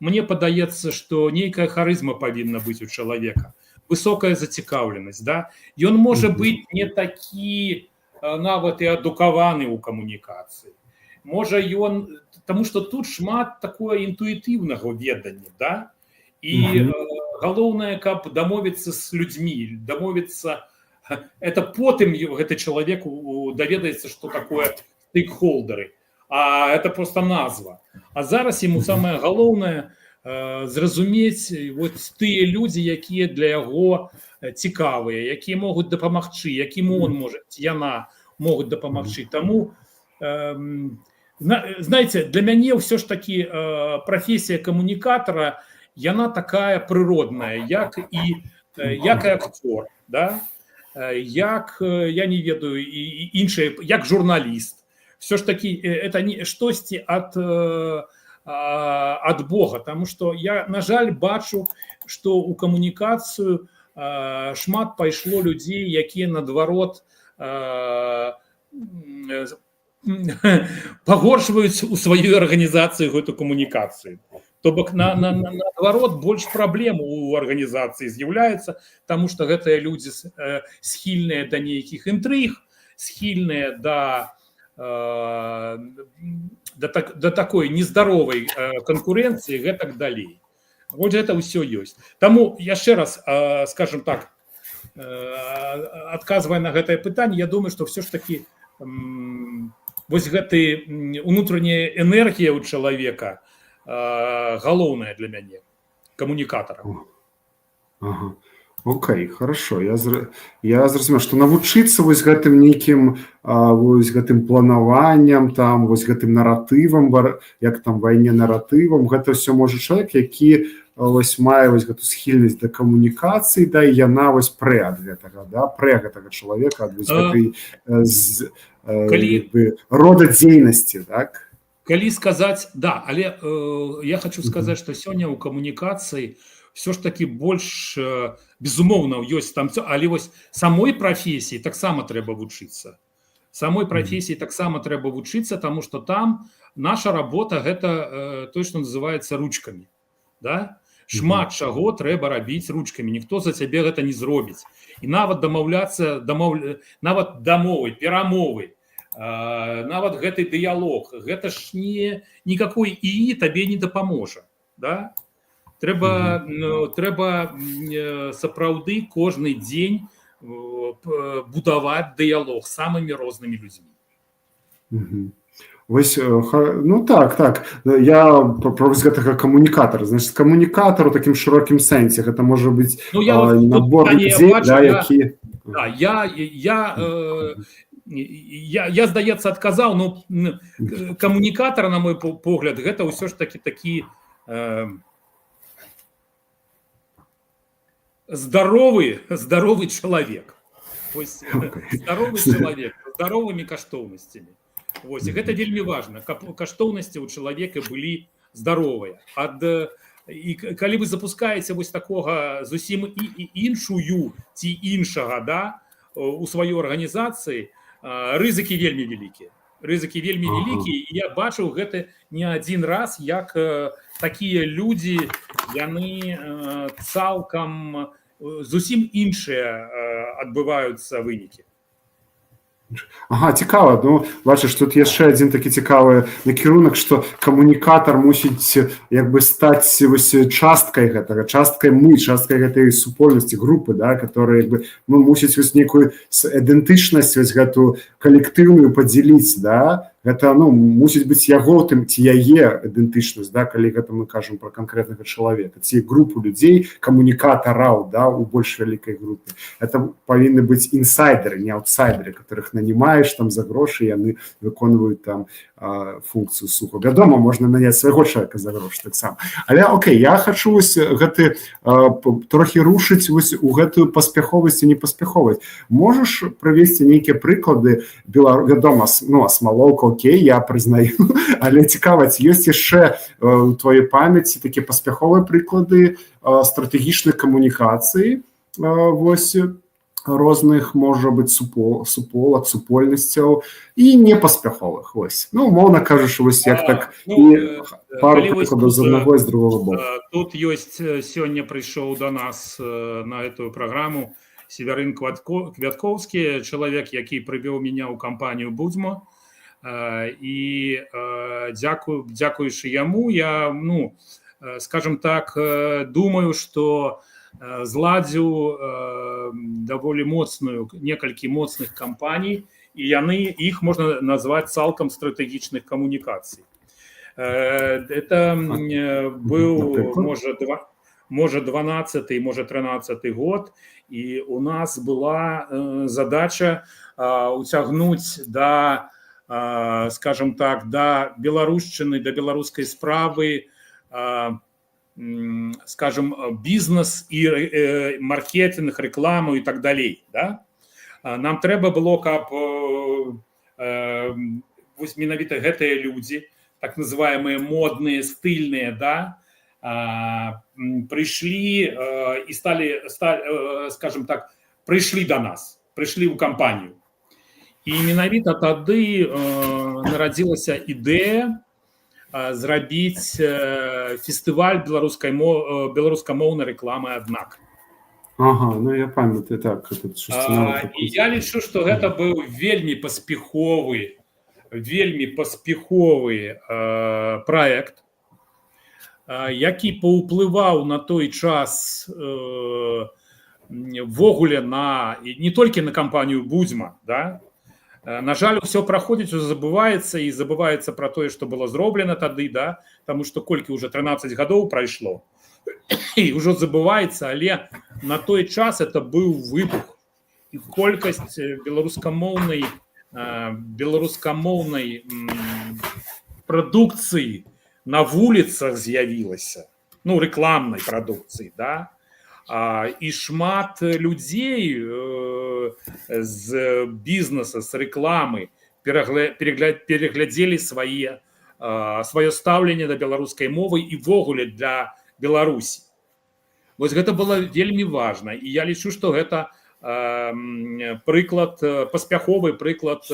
B: мне падаецца, што нейкая харызма павінна быць у чалавека, высокая зацікаўленасць, да? Ён можа быць не такі нават і адукаваны ў камунікацыі. Можа ён, таму што тут шмат такое інтуітыўнага ведання, да? І галоўнае, каб дамовіцца з людзьмі, дамовіцца, это потым гэты чалавек даведаецца, што такое стейкхолдеры, а это просто назва. А зараз ему самае галоўнае зразумець вот тыя людзі, якія для яго цікавыя, якія могуць дапамагчы, якім он можа, яна могуць дапамагчы. Таму, знаете, для мяне ўсё ж такі прафесія камунікатара, яна такая прыродная, як і актор, да? Як, я не ведаю, і іншае, як журналіст. Все ж таки это не штосьці ад Бога, тому што я, на жаль, бачу, што ў камунікацыю шмат пайшло людзей, якія наадварот пагоршваюць у сваёй арганізацыі гэту камунікацыю. То бок наадварот больш праблем у арганізацыі з'яўляецца, таму што гэтыя людзі схільныя да нейкіх інтрыг, схільныя да такой нездаровай канкурэнцыі, гэтак далей. Вот это ўсё ёсць. Таму яшчэ раз, скажем так, адказвая на гэтае пытанне, я думаю, што все ж таки вось гэты унутраняя энергія ў чалавека галоўная для мяне, камунікатара.
A: Окей, хорошо. Я зразумеў, што навучыцца вось гэтым нейкім вось гэтым планаваннем, там вось гэтым наратывам, як там вайне наратывам, гэта ўсё можа чалавек, які вось мае вось гэту схільнасць да камунікацыі, да, і яна вось прэ ад гэтага, да, прэ гэтага чалавека, ад вось гэтай рода дзейнасці, так?
B: Калі сказаць, да, але я хочу сказаць, што сёння ў камунікацыі все ж таки больш, безумоўна, ёсць там, але вось самой прафесіі таксама трэба вучыцца. Самой прафесіі таксама трэба вучыцца, таму што там наша работа гэта то, што называецца ручкамі, да? Шмат чаго трэба рабіць ручкамі, ніхто за цябе гэта не зробіць. І нават дамаўляцца, нават дамовы, перамовы, нават гэты дыялог, гэта ж никакой ІІ табе не дапаможа, да? Трэба сапраўды кожны дзень будаваць дыялог з самымі рознымі людзьмі.
A: Вось, ну так, я про гэтага камунікатара, значит, камунікатар у такім шырокім сэнсе, гэта можа быць набор людзей, да, які...
B: Я, здаецца, адказаў, но камунікатар, на мой погляд, гэта ўсё ж такі здоровый человек. Здоровый человек, с здоровыми каштоўнасцямі. Вось, і гэта вельмі важна, каб каштоўнасці ў чалавека былі здаровая і калі вы запускаеце вось такога зусім іншую ці іншага, да, у сваёй арганізацыі, рызыкі вельмі вялікія. Рызыкі вельмі вялікія, і я бачыў гэта не адзін раз, як такія людзі, яны цалкам зусім іншыя адбываюцца вынікі.
A: Ага, цікава. Ну, бачиш, тут яшчэ один такі цікавы накірунак, што камунікатар мусіць як бы стаць вось часткай гэтага, часткай гэтай супольнасці, групы, да, которая як бы, ну, мусіць вось некую ідэнтычнасць вось гэту калектыўную падзяліць, да, гэта, ну, мусіць быць яго тым ці яе ідэнтычнасць, да, калі гэта мы кажам пра канкрэтнага чалавека, ці групу людзей, камунікатараў, да, у больш вялікай групе. Это павінны быць інсайдеры, не аутсайдеры, которых нанимаешь там за гроши, яны выконваюць там функцію сухо. Вядома, можна наняць свайго чалавека за грошы таксама. Але окей, я хачу вось гэты трохі рушыць вось у гэтую паспяховасць і непаспяховасць. Можаш прывесці нейкія прыклады, вядома, ну, Асмалоўка, окей, я прызнаю, але цікава, ці ёсць яшчэ у твоей памяці такія паспяховыя прыклады стратэгічнай камунікацыі, вось, розных, можа быць, суполак, супольнасцяў і непаспяховых, вось. Ну, умоўна кажучы, вось як так, і пару прыкладаў з аднаго і з другого боку.
B: Тут ёсць, сёння прыйшоў до нас на эту праграму Северын Квяткоўскі, чалавек, які прывёў мяне ў кампанію Будзьма, і дзякуючы яму я, ну, скажем так, думаю, што зладзіў даволі моцную, некалькі моцных кампаній, і іх можна назваць цалкам стратэгічных камунікацый. Это быў, можа, 12-й, можа, 13-й год, і у нас была задача уцягнуць да, скажем так, да беларушчыны, да беларускай справы, скажем, бізнес і маркетинг, рекламу і так далей. Да? Нам трэба было, каб вось менавіта гэтыя людзі, так называемыя модныя, стыльныя, да, прыйшлі і сталі, скажем так, прыйшлі до нас, прыйшлі ў кампанію. І менавіта тады нарадзілася ідэя зрабіць фестываль беларускамоўнай рекламы «Аднак».
A: Ага, ну я памятаю, так.
B: І я лічу, што гэта быў вельмі паспяховы праект, які паўплываў на той час ввогуле не толькі на кампанію Будзьма, да? На жаль, все праходзіць, забываецца, і забываецца пра тое, што было зроблена тады, да, таму што колькі ўжо 13 гадоў прайшло, і ўжо забываецца, але на той час это быў выбух, і колькасць беларускамоўнай прадукцыі на вуліцах з'явілася, ну, рэкламнай прадукцыі, да, і шмат людзей з бізнеса, з рэкламы пераглядзелі сваё стаўленне да беларускай мовы і ввогуле для Беларусі. Вось гэта было вельмі важна, і я лічу, што гэта паспяховы прыклад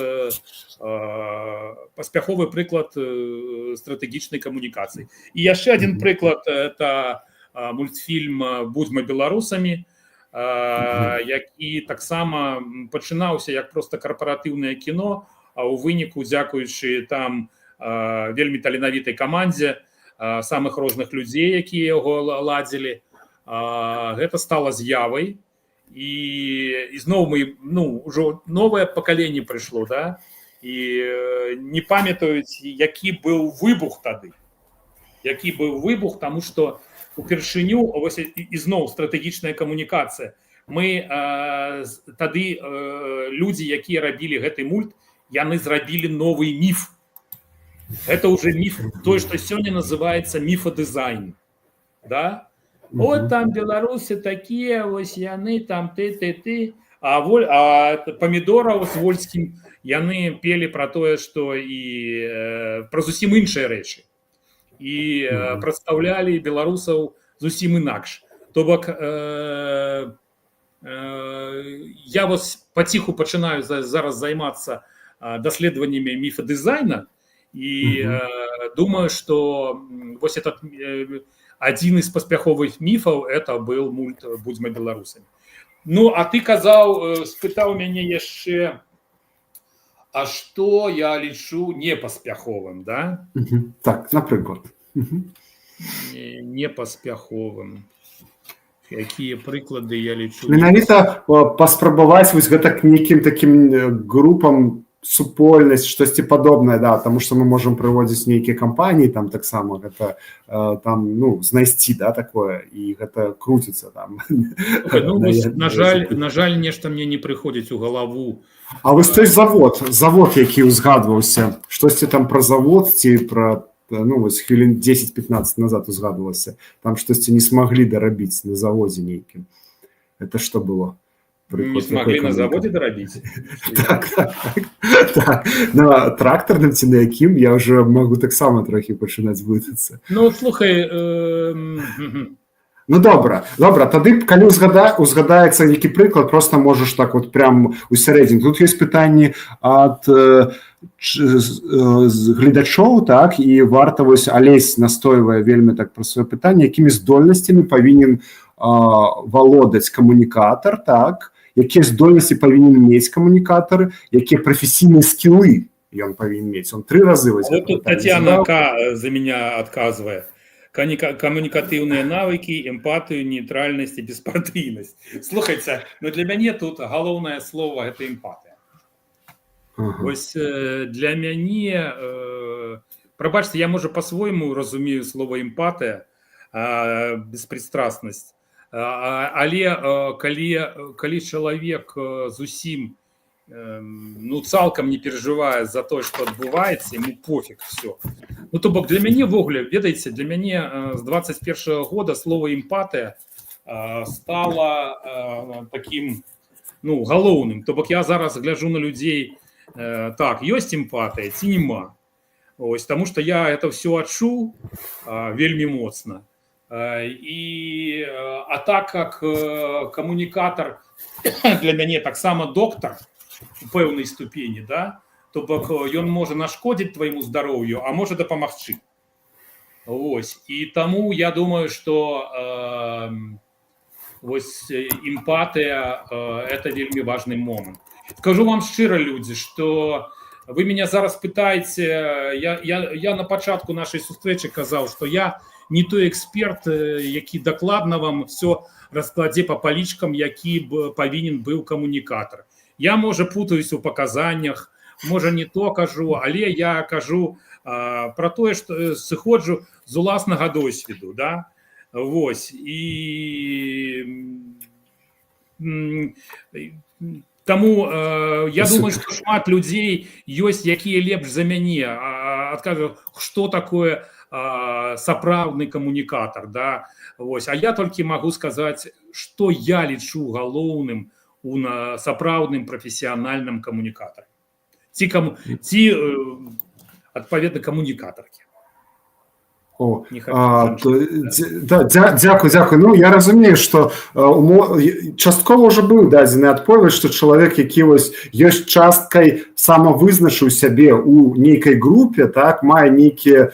B: стратэгічнай камунікацыі. І яшчэ адзін прыклад – это мультфільм «Будзьма беларусамі», які таксама пачынаўся як проста карпаратыўнае кіно, а ў выніку, дзякуючы там вельмі таленавітай камандзе самых розных людзей, якія яго ладзілі, гэта стала з'явай. І зноў мы, ну, ўжо новае пакаленне прыйшло, да, і не памятаюць, які быў выбух тады. Які быў выбух, таму што упершыню, ось і зноў стратэгічная камунікацыя. Мы тады людзі, якія рабілі гэты мульт, яны зрабілі новы міф. Гэта ўжо міф, тое, што сёння называецца міфадызайн. Да? От там беларусы такія, ось яны там ты. А памідораў з Вольскім яны пелі пра тое, што і пра зусім іншыя рэчы. і прадстаўлялі беларусаў зусім інакш. То бок я вось паціху пачынаю зараз займацца даследаваннямі міфадызайна і думаю, што вось этот адзін з паспяховых міфаў это был мульт «Будзьма беларусамі». Ну, а ты казаў, спытаў мяне яшчэ, а што я лічу непаспяховым, да?
A: Так, напрыклад.
B: Непаспяховым. Якія прыклады я лічу?
A: Менавіта паспрабаваць вось гэта к нейкім такім групам супольнасць, штосьці падобнае, да, таму што мы можам прыводзіць нейкія кампаніі, там таксама гэта там, ну, знайсці, да, такое, і гэта круціцца там.
B: Ну, на жаль, нешта мне не прыходзіць у галаву.
A: А вось той завод, які ўзгадваўся, штосьці там пра завод ці пра, ну, вось хвілін 10-15 назад узгадвалася, там штосьці не смаглі дарабіць на заводзе нейкім. Это што было?
B: Не смаглі на заводзе дарабіць?
A: Так, на трактарным ці на якім я ўжо магу таксама трохі пачынаць блытацца.
B: Ну, слухай...
A: Ну, добра, тады, калі узгадаецца нейкі прыклад, просто можаш так вот прям усярэдзін. Тут ёсць пытанні ад гледачоў, так, і варта вось Алесь настойвае вельмі так пра сваё пытанне, якімі здольнасцямі павінен валодаць камунікатар, так, якія здольнасці павінен мець камунікатар, якія прафесійныя скілы ён павінен мець. Он 3 разы вось.
B: Вот тут Татьяна К. за меня отказывает. Коммуникативные навыки, эмпатию, нейтральность и беспартийность. Слухайте, но для меня тут головное слово – это эмпатия. Ось для мяне, пробачьте, я, може, по-своєму розумію слово эмпатия, беспристрастность, але калі чалавек зусім, ну, цалкам не переживае за то, что адбываецца, ему пофиг, все. Ну, то бок для мяне ввогуле, ведаеце, для мяне з 21 года слово эмпатыя стало таким, ну, галоўным. То бок я зараз гляжу на людзей, так, ёсць эмпатыя ці нема. Ось, тому что я это все адчуў вельмі моцна. А так как камунікатар для мяне таксама доктар у пэўнай ступені, да, то бок ён можа нашкодзіць твайму здароўю, а можа дапамагчы. Ось, і таму я думаю, что вось эмпатыя это вельмі важны момант. Скажу вам шчыра, людзі, что вы меня зараз пытаеце, я на пачатку нашай сустрэчы казаў, что я не той эксперт, які дакладна вам все раскладзе по палічкам, які павінен быў камунікатар. Я, може, путаюсь у паказаннях, може, не то кажу, але я кажу про тое, што сыходжу з уласнага досведу, да? Вось, і таму я думаю, што шмат людзей ёсць, якія лепш за мяне адкажу, што такое сапраўдны камунікатар, да? Вось, а я толькі магу сказаць, што я лічу галоўным у сапраўдным прафесіянальным камунікатары. Ці адпаведна камунікатаркі.
A: Дзякуй. Ну, я разумею, што часткова ўжо быў дадзены адповед, што чалавек, які ёсць часткай самавызначыў сябе ў нейкай групе, так, мае нейкія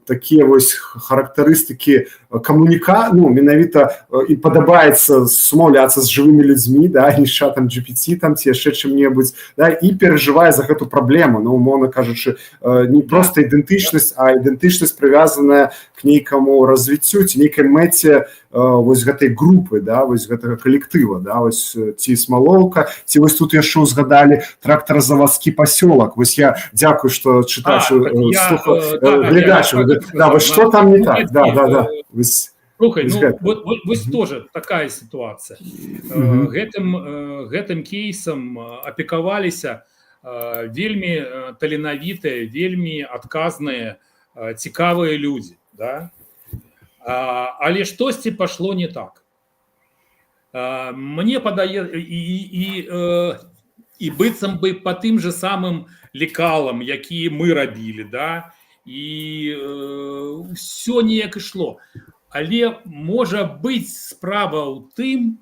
A: такія вось характарыстыкі ну, менавіта і падабаецца сумаўляцца з жывымі людзьмі, да, не з чатам GPT там ці яшчэ чым-небудзь, да, і перажывае за гэту праблему, ну, умоўна кажучы, не проста ідэнтычнасць, а ідэнтычнасць прывязаная к нейкаму развіццю ці нейкай мэце вось гэтай групы, да, вось гэтага калектыва, да, вось ці Смалоўка, ці вось тут яшчэ узгадалі трактаразаводскі пасёлак. Вось я дзякую, што чытачу, гледачу, да, вось што там не так, да.
B: Слухай, ну, вось тоже такая ситуация. Гэтым кейсам апекаваліся вельмі таленавітыя, вельмі адказныя, цікавыя людзі, да? Але штосьці пашло не так. Мне падаецца, і быццам бы па тым же самым лекалам, якія мы рабілі, да? і ўсё неяк ішло. Але можа быць справа ў тым,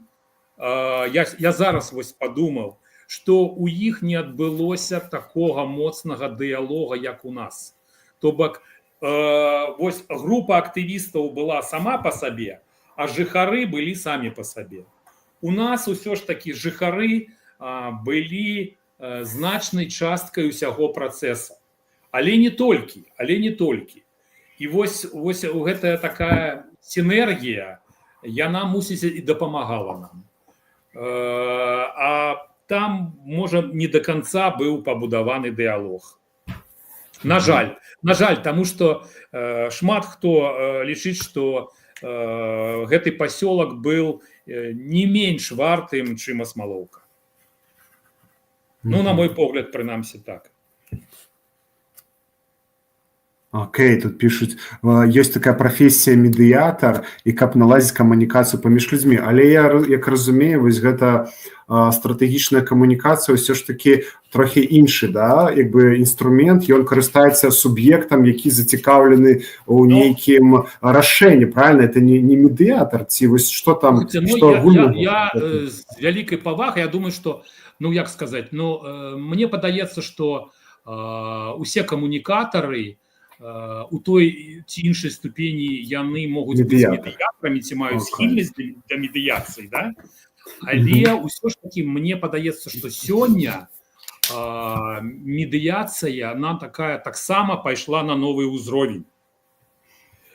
B: я зараз вось падумаў, што ў іх не адбылося такога моцнага дыялога, як у нас. То бок вось група актывістаў была сама па сабе, а жыхары былі самі па сабе. У нас усё ж такі жыхары былі значнай часткай усяго працэса. Але не толькі. І вось гэтая такая сінергія, яна, мусіць, і дапамагала нам. А там, можа, не до конца быў пабудаваны дыялог. На жаль, таму што шмат хто лічыць, што гэты пасёлак быў не менш вартым, чым Асмалоўка. Ну, на мой погляд, прынамсі так.
A: Окей, тут пишуць, ёсць такая прафесія медыятар, і каб наладзіць камунікацыю паміж людзьмі. Але я, як разумею, вось гэта стратэгічная камунікацыя ўсё ж такі трохі іншы, да? Як бы інструмент, ён карыстаецца суб'ектам, які зацікаўлены ў нейкім рашэнні, правильно? Это не медыятар, ці вось што там...
B: Я з вялікай павагай, я думаю, што, ну, як сказаць, мне падаецца, што усе камунікатары у той ці іншай ступені яны могуць быць медыятарамі, ці маюць схільнасць для медыяцыі, да? Але ўсё ж такі мне падаецца, што сёння медыяцыя, она таксама пайшла на новы ўзровень.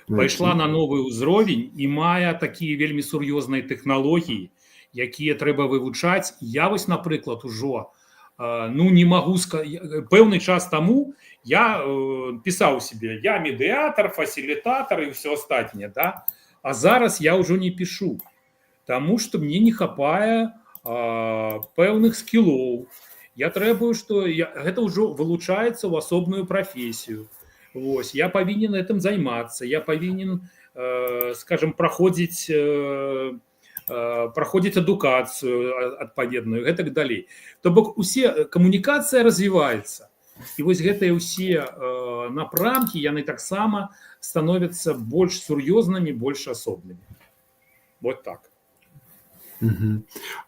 B: Пайшла на новы ўзровень і мае такія вельмі сур'ёзныя тэхналогіі, якія трэба вывучаць. Я вось, напрыклад, ужо не магу сказаць, пэўны час таму я пісаў себе, я медыятар, фасілітатар і ўсё астатняе, да? А зараз я ўжо не пішу, таму што мне не хапае пэўных скілоў. Я требую, што гэта ўжо вылучаецца ў асобную прафесію. Вось, я павінен гэтым займацца, я павінен, скажем, праходзіць адукацыю адпаведную, гэтак далей. То бок камунікацыя развіваецца. І вось гэтыя ўсе напрамкі, яны таксама становяцца больш сур'ёзнымі, больш асобнымі. Вот так.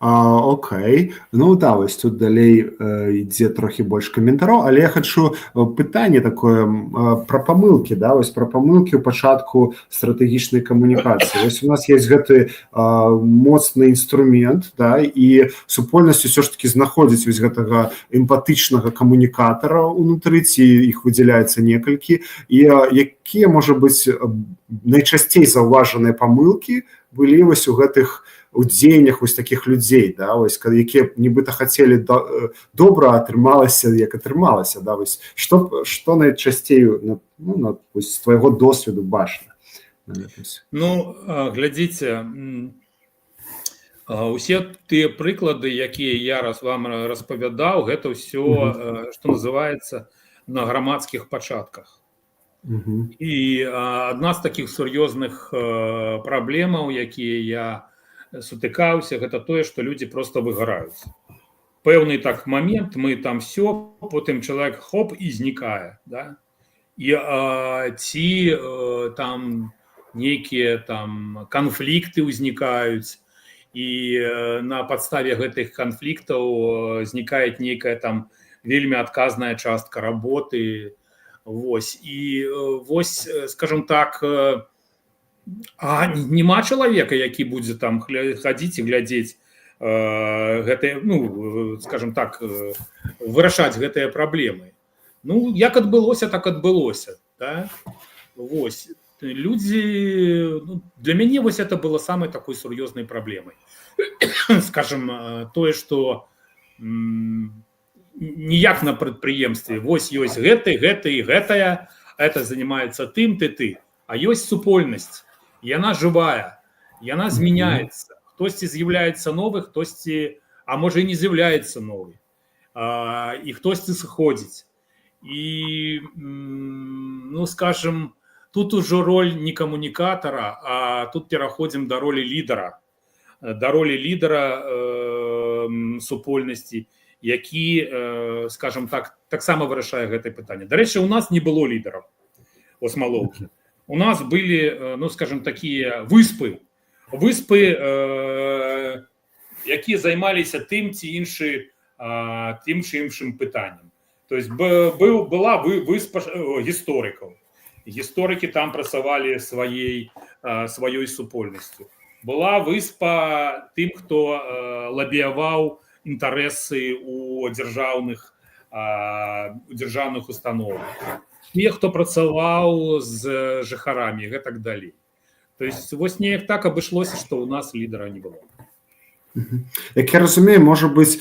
A: Окей. Ну да, вось тут далей ідзе трохі больш каментароў, але я хачу пытанне такое пра памылкі, да, вось пра памылкі ў пачатку стратэгічнай камунікацыі. Вось у нас ёсць гэты моцны інструмент, да, і супольнасць усё ж такі знаходзіць вось гэтага эмпатычнага камунікатара ўнутры, ці іх выдзяляецца некалькі, і якія, можа быць, найчасцей заўважаныя памылкі былі вось у гэтых у дзеяннях вось такіх людзей, да, вось, якія нібыта хацелі добра, атрымалася, як атрымалася, да, вось, што найчасцей, вось, з твайго досведу бачна?
B: Ну, глядзіце, усе тыя прыклады, якія я вам распавядаў, гэта ўсё, што называецца, на грамадскіх пачатках. І адна з такіх сур'ёзных праблемаў, якія я сутыкаўся, гэта тое, што людзі проста выгараюць. Пэўны так момент, мы там все, потым чалавек хоп і знікае, да? І ці там нейкія там канфлікты ўзнікаюць, і на падставе гэтых канфліктаў знікае нейкая там вельмі адказная частка работы. Вось, і вось, скажем так, няма чалавека, які будзе там хадзіць і глядзець гэтыя, ну, скажем так, вырашаць гэтыя праблемы. Ну, як адбылося, так адбылося, да? Вось, людзі, для мяне вось это было самай такой сур'ёзнай праблемай. Скажем, тое, што ніяк на прадпрыемстве, вось ёсць гэты і гэтая, это занимаецца тым, ты. А ёсць супольнасць. Яна жывая, яна змяняецца. Хтосьці з'яўляецца новы, хтосьці, а можа і не з'яўляецца новы. І хтосьці сыходзіць. І, ну, скажем, тут ужо роль не камунікатара, а тут пераходзім да ролі лідара. Да ролі лідара супольнасці, які, скажем так, таксама вырашае гэтае пытанне. Дарэчы, у нас не было лідараў. у Смоловке. У нас были, ну, скажем, такие выспы, якія займаліся тым ці іншым пытаннем. То есть была выспа гісторыкаў. Гісторыкі там працавалі сваёй супольнасцю. Была выспа тым, хто лабіяваў інтарэсы у дзяржаўных установах. Те, хто працаваў з жыхарамі і гэтак далей. То есть вось неяк так абышлося, што ў нас лідара не было.
A: Як я разумею, можа быць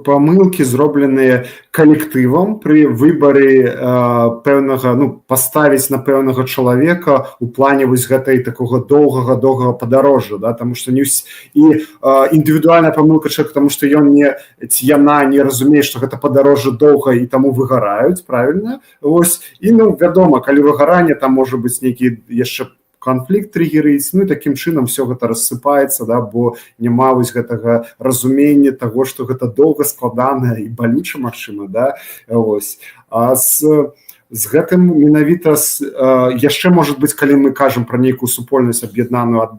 A: памылкі зробленыя калектывам пры выбары пэўнага, ну, паставіць на пэўнага чалавека у плане вось гэтай такога доўгага падарожжа, да, таму што і індывідуальная памылка чалавека, таму што ён ці яна не разумее, што гэта падарожжа доўга і таму выгараюць, правільна? Вось, і, ну, вядома, калі выгаранне, там можа быць нейкі яшчэ канфлікт триггерыць, ну і такім чынам все гэта рассыпаецца, да, бо няма вось гэтага разумення таго, што гэта доўга, складана і балюча, магчыма, да, ось. А з гэтым менавіта яшчэ, можа быць, калі мы кажам пра нейкую супольнасць аб'яднаную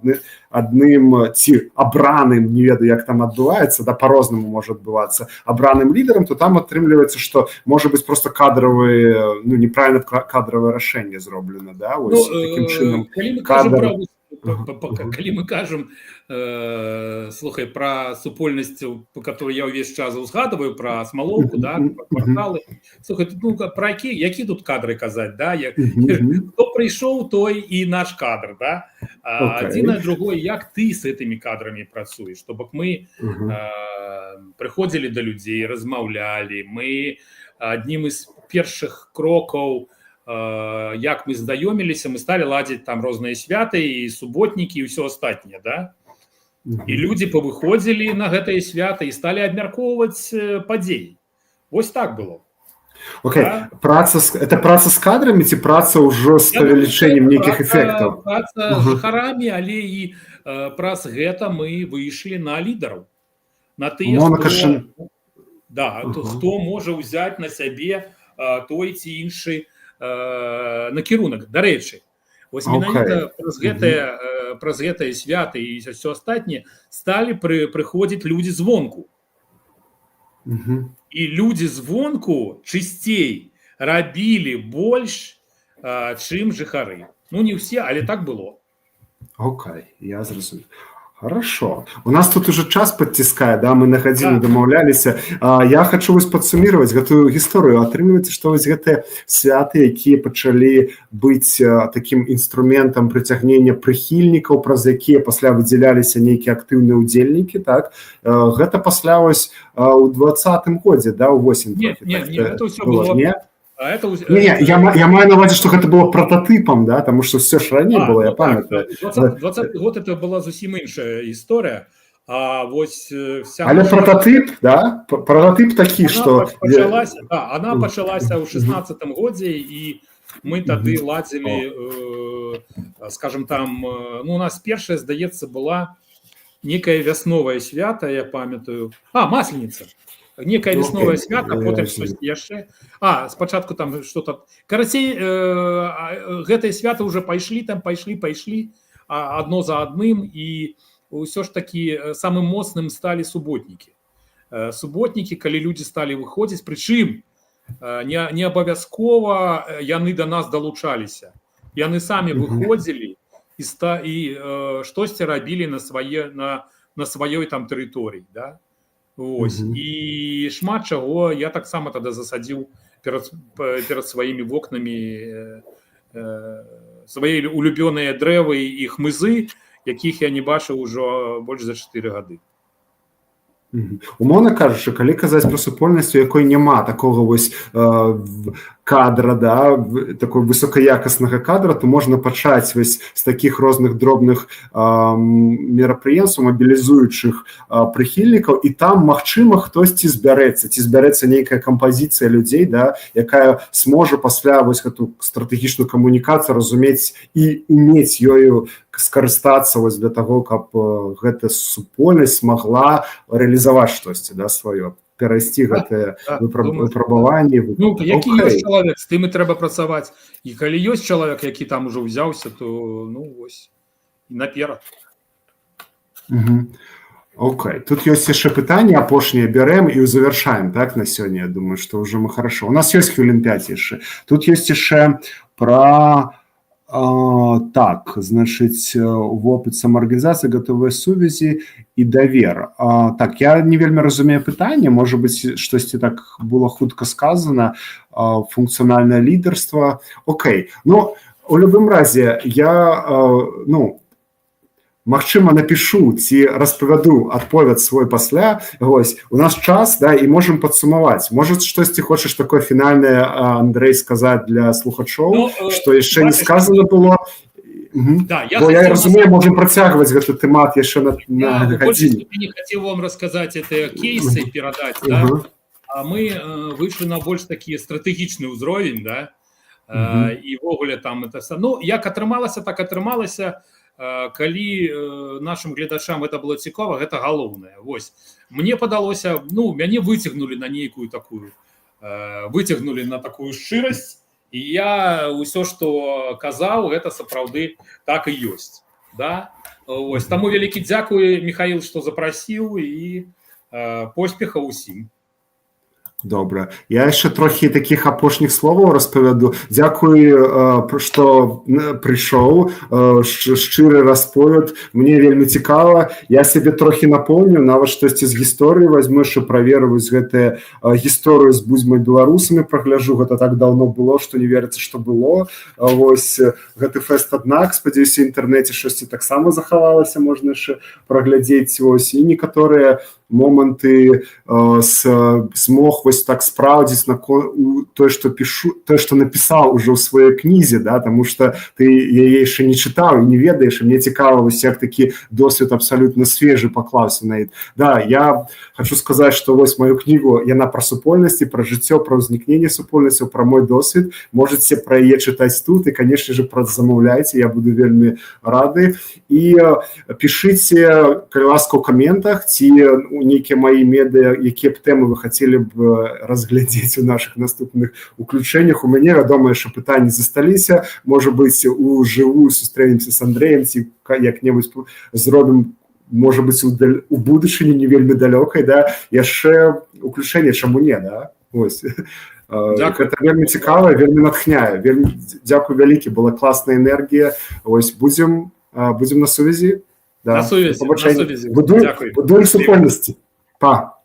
A: адным ці абраным, не ведаю, як там адбываецца, да, па-рознаму можа адбывацца, абраным лідарам, то там атрымліваецца, што можа быць проста кадравае, ну, неправільна кадравае рашэнне зроблена, да, ось, такім чынам.
B: Калі мы кажам, слухай, пра супольнасць, которую я ўвесь час узгадываю, пра Смоловку, да, кварталы, слухай, ну, пра які тут кадры казаць, да, хто прыйшоў, той і наш кадр, да, адзінае другое, як ты з гэтымі кадрамі працуеш, то бок мы прыходзілі да людзей, размаўлялі, мы аднім з першых крокаў, як мы знаёміліся, мы сталі ладзіць там розныя святы і суботнікі і ўсё астатняе, да? І людзі павыходзілі на гэтыя святы і сталі абмяркоўваць падзеі. Вось так было.
A: Окей, это праца з кадрамі ці праца ўжо з павелічэннем нейкіх эфектаў?
B: Праца з жыхарамі, але і праз гэта мы выйшлі на лідараў. На тыя, хто можа ўзяць на сябе той ці іншы накірунак. Дарэчы, вось менавіта праз гэтыя святы і ўсё астатняе сталі прыходзіць людзі звонку. І людзі звонку чысцей рабілі больш, чым жыхары. Ну, не ўсе, але так было.
A: Окей, я зразумеў. Хорошо. У нас тут уже час подтискает, да, мы на гадзіну дамаўляліся. Я хочу вось падсуміраваць гэтую гісторыю. Атрымліваецца, што вось гэтыя святы, якія пачалі быць такім інструментам прыцягнення прыхільнікаў, праз якія пасля выдзяляліся нейкія актыўныя ўдзельнікі, так? Гэта пасля вось у 20-м годзе, да, у 8-м.
B: Не, гэта ўсё было.
A: Я маю на ўвазе, што гэта было прататыпам, да, таму што ўсё ж раней было, я памятаю.
B: 20-й год это была зусім іншая гісторыя, а вось вся...
A: Але прататып, да? Прататып такі, што...
B: Она пачалася ў 16-м годзе, і мы тады ладзілі, скажем там, ну, у нас першая, здаецца, была некая вясновая свята, я памятаю, Масленица. Некая весновая свята, потым штосьці яшчэ. Спачатку там что-то... Карацей, гэтыя свята ўжо пайшлі, адно за адным, і ўсё ж такі самым моцным сталі суботнікі. Суботнікі, калі людзі сталі выходзіць, прычым не абавязкова яны да нас далучаліся. Яны самі выходзілі і штосьці рабілі на сваёй там тэрыторыі, да? Вось. І шмат чаго я таксама тады засадзіў перад сваімі вокнамі свае улюбёныя дрэвы і хмызы, якіх я не бачыў ужо больш за 4 гады.
A: Умоўна кажучы, калі казаць пра супольнасць, у якой няма такога вось кадра, да, такой высокаякаснага кадра, то можна пачаць вось з такіх розных дробных мерапрыемстваў, мабілізуючых прыхільнікаў, і там, магчыма, хтосьці збярэцца, ці збярэцца нейкая кампазіцыя людзей, да, якая сможа пасля вось гэту стратэгічную камунікацыю разумець і умець ёю скарыстацца вось для таго, каб гэта супольнасць магла рэалізаваць штосьці, да, сваё. перайсці гэтае
B: думаю,
A: выпрабаванне.
B: Ну, які ёсць чалавек, з тым і трэба працаваць. І калі ёсць чалавек, які там ужо ўзяўся, то, ну, вось, наперад.
A: Окей. Тут ёсць яшчэ пытанне, апошняе бярэм і завяршаем, так, на сёння. Я думаю, што ўжо мы хорошо. У нас ёсць хвілін 5 яшчэ. Тут ёсць яшчэ пра... так, значыць, вопыт самаарганізацыі, гатовыя сувязі і давер. Так, я не вельмі разумею пытанне, можа быць, штосьці так было хутка сказана, функцыянальнае лідарства. Окей. Ну, у любым разе, я, ну, магчыма, напишу ці распавяду адповед свой пасля. Вось, у нас час, да, і можам падсумаваць. Может, штосьці хочаш такое фінальнае, Андрэй, сказаць для слухачоў, што яшчэ не сказано было? Да, бо я разумею, можем працягваць гэты тэмат яшчэ на гадзіне.
B: Я не хотел вам рассказать это кейсы и передать, да? А мы вышли на больш такі стратэгічны ўзровень, да? І ввогуле там это... Ну, як атрымалася, так атрымалася. Калі нашим гледачам это было цікава, гэта галоўнае. Вось, мне падалося, ну, мяне выцягнули на нейкую такую, выцягнули на такую шчырасць, і я ўсё, што казаў, гэта сапраўды так і ёсць, да? Вось, таму вялікі дзякуй, Михаил, што запрасіў, і поспехаў усім.
A: Добра. Я яшчэ трохі такіх апошніх словаў распавяду. Дзякую, што прыйшоў, шчыры расповед. Мне вельмі цікава. Я сябе трохі напомню, нават штосьці з гісторыі вазьму, яшчэ праверу гэтую гісторыю з будзьмай беларусамі, прагляджу. Гэта так даўно было, што не верыцца, што было. Вось, гэты фэст, аднак, спадзяюся, ў інтэрнэце штосьці таксама захавалася, можна яшчэ праглядзець. Вось, і некаторыя моманты смог вось так спраўдзіць на тое, што пішу, тое, што напісаў ужо ў сваёй кнізе, да, таму што ты яе яшчэ не чытаў і не ведаеш, і мне цікава, вось як такі досвед абсалютна свежы паклаўся на ім. Да, я хочу сказаць, што вось маю кнігу, яна пра супольнасці, пра жыццё, пра ўзнікненне супольнасцяў, пра мой досвед. Можаце пра яе чытаць тут, і, канешне ж, замаўляйце, я буду вельмі рады. І пішыце, калі ласка, ў каментах, ці нейкія мои медыа, якія б тэмы вы хацелі б разглядзець у наших наступных уключэннях. У мяне, вядома, яшчэ пытанні засталіся. Можа быць, у жывую сустрэнемся з Андрэем, ці як-небудзь зробім, можа быць, у будучыні не вельмі далёкай, да, яшчэ уключэнне, чаму не, да? Вось. Гэта вельмі цікава, вельмі натхняе. Дзякуй вялікі, была класная энергія. Вось, будзем на сувязі.
B: На сувязі.
A: Будуем супольнасці. Па.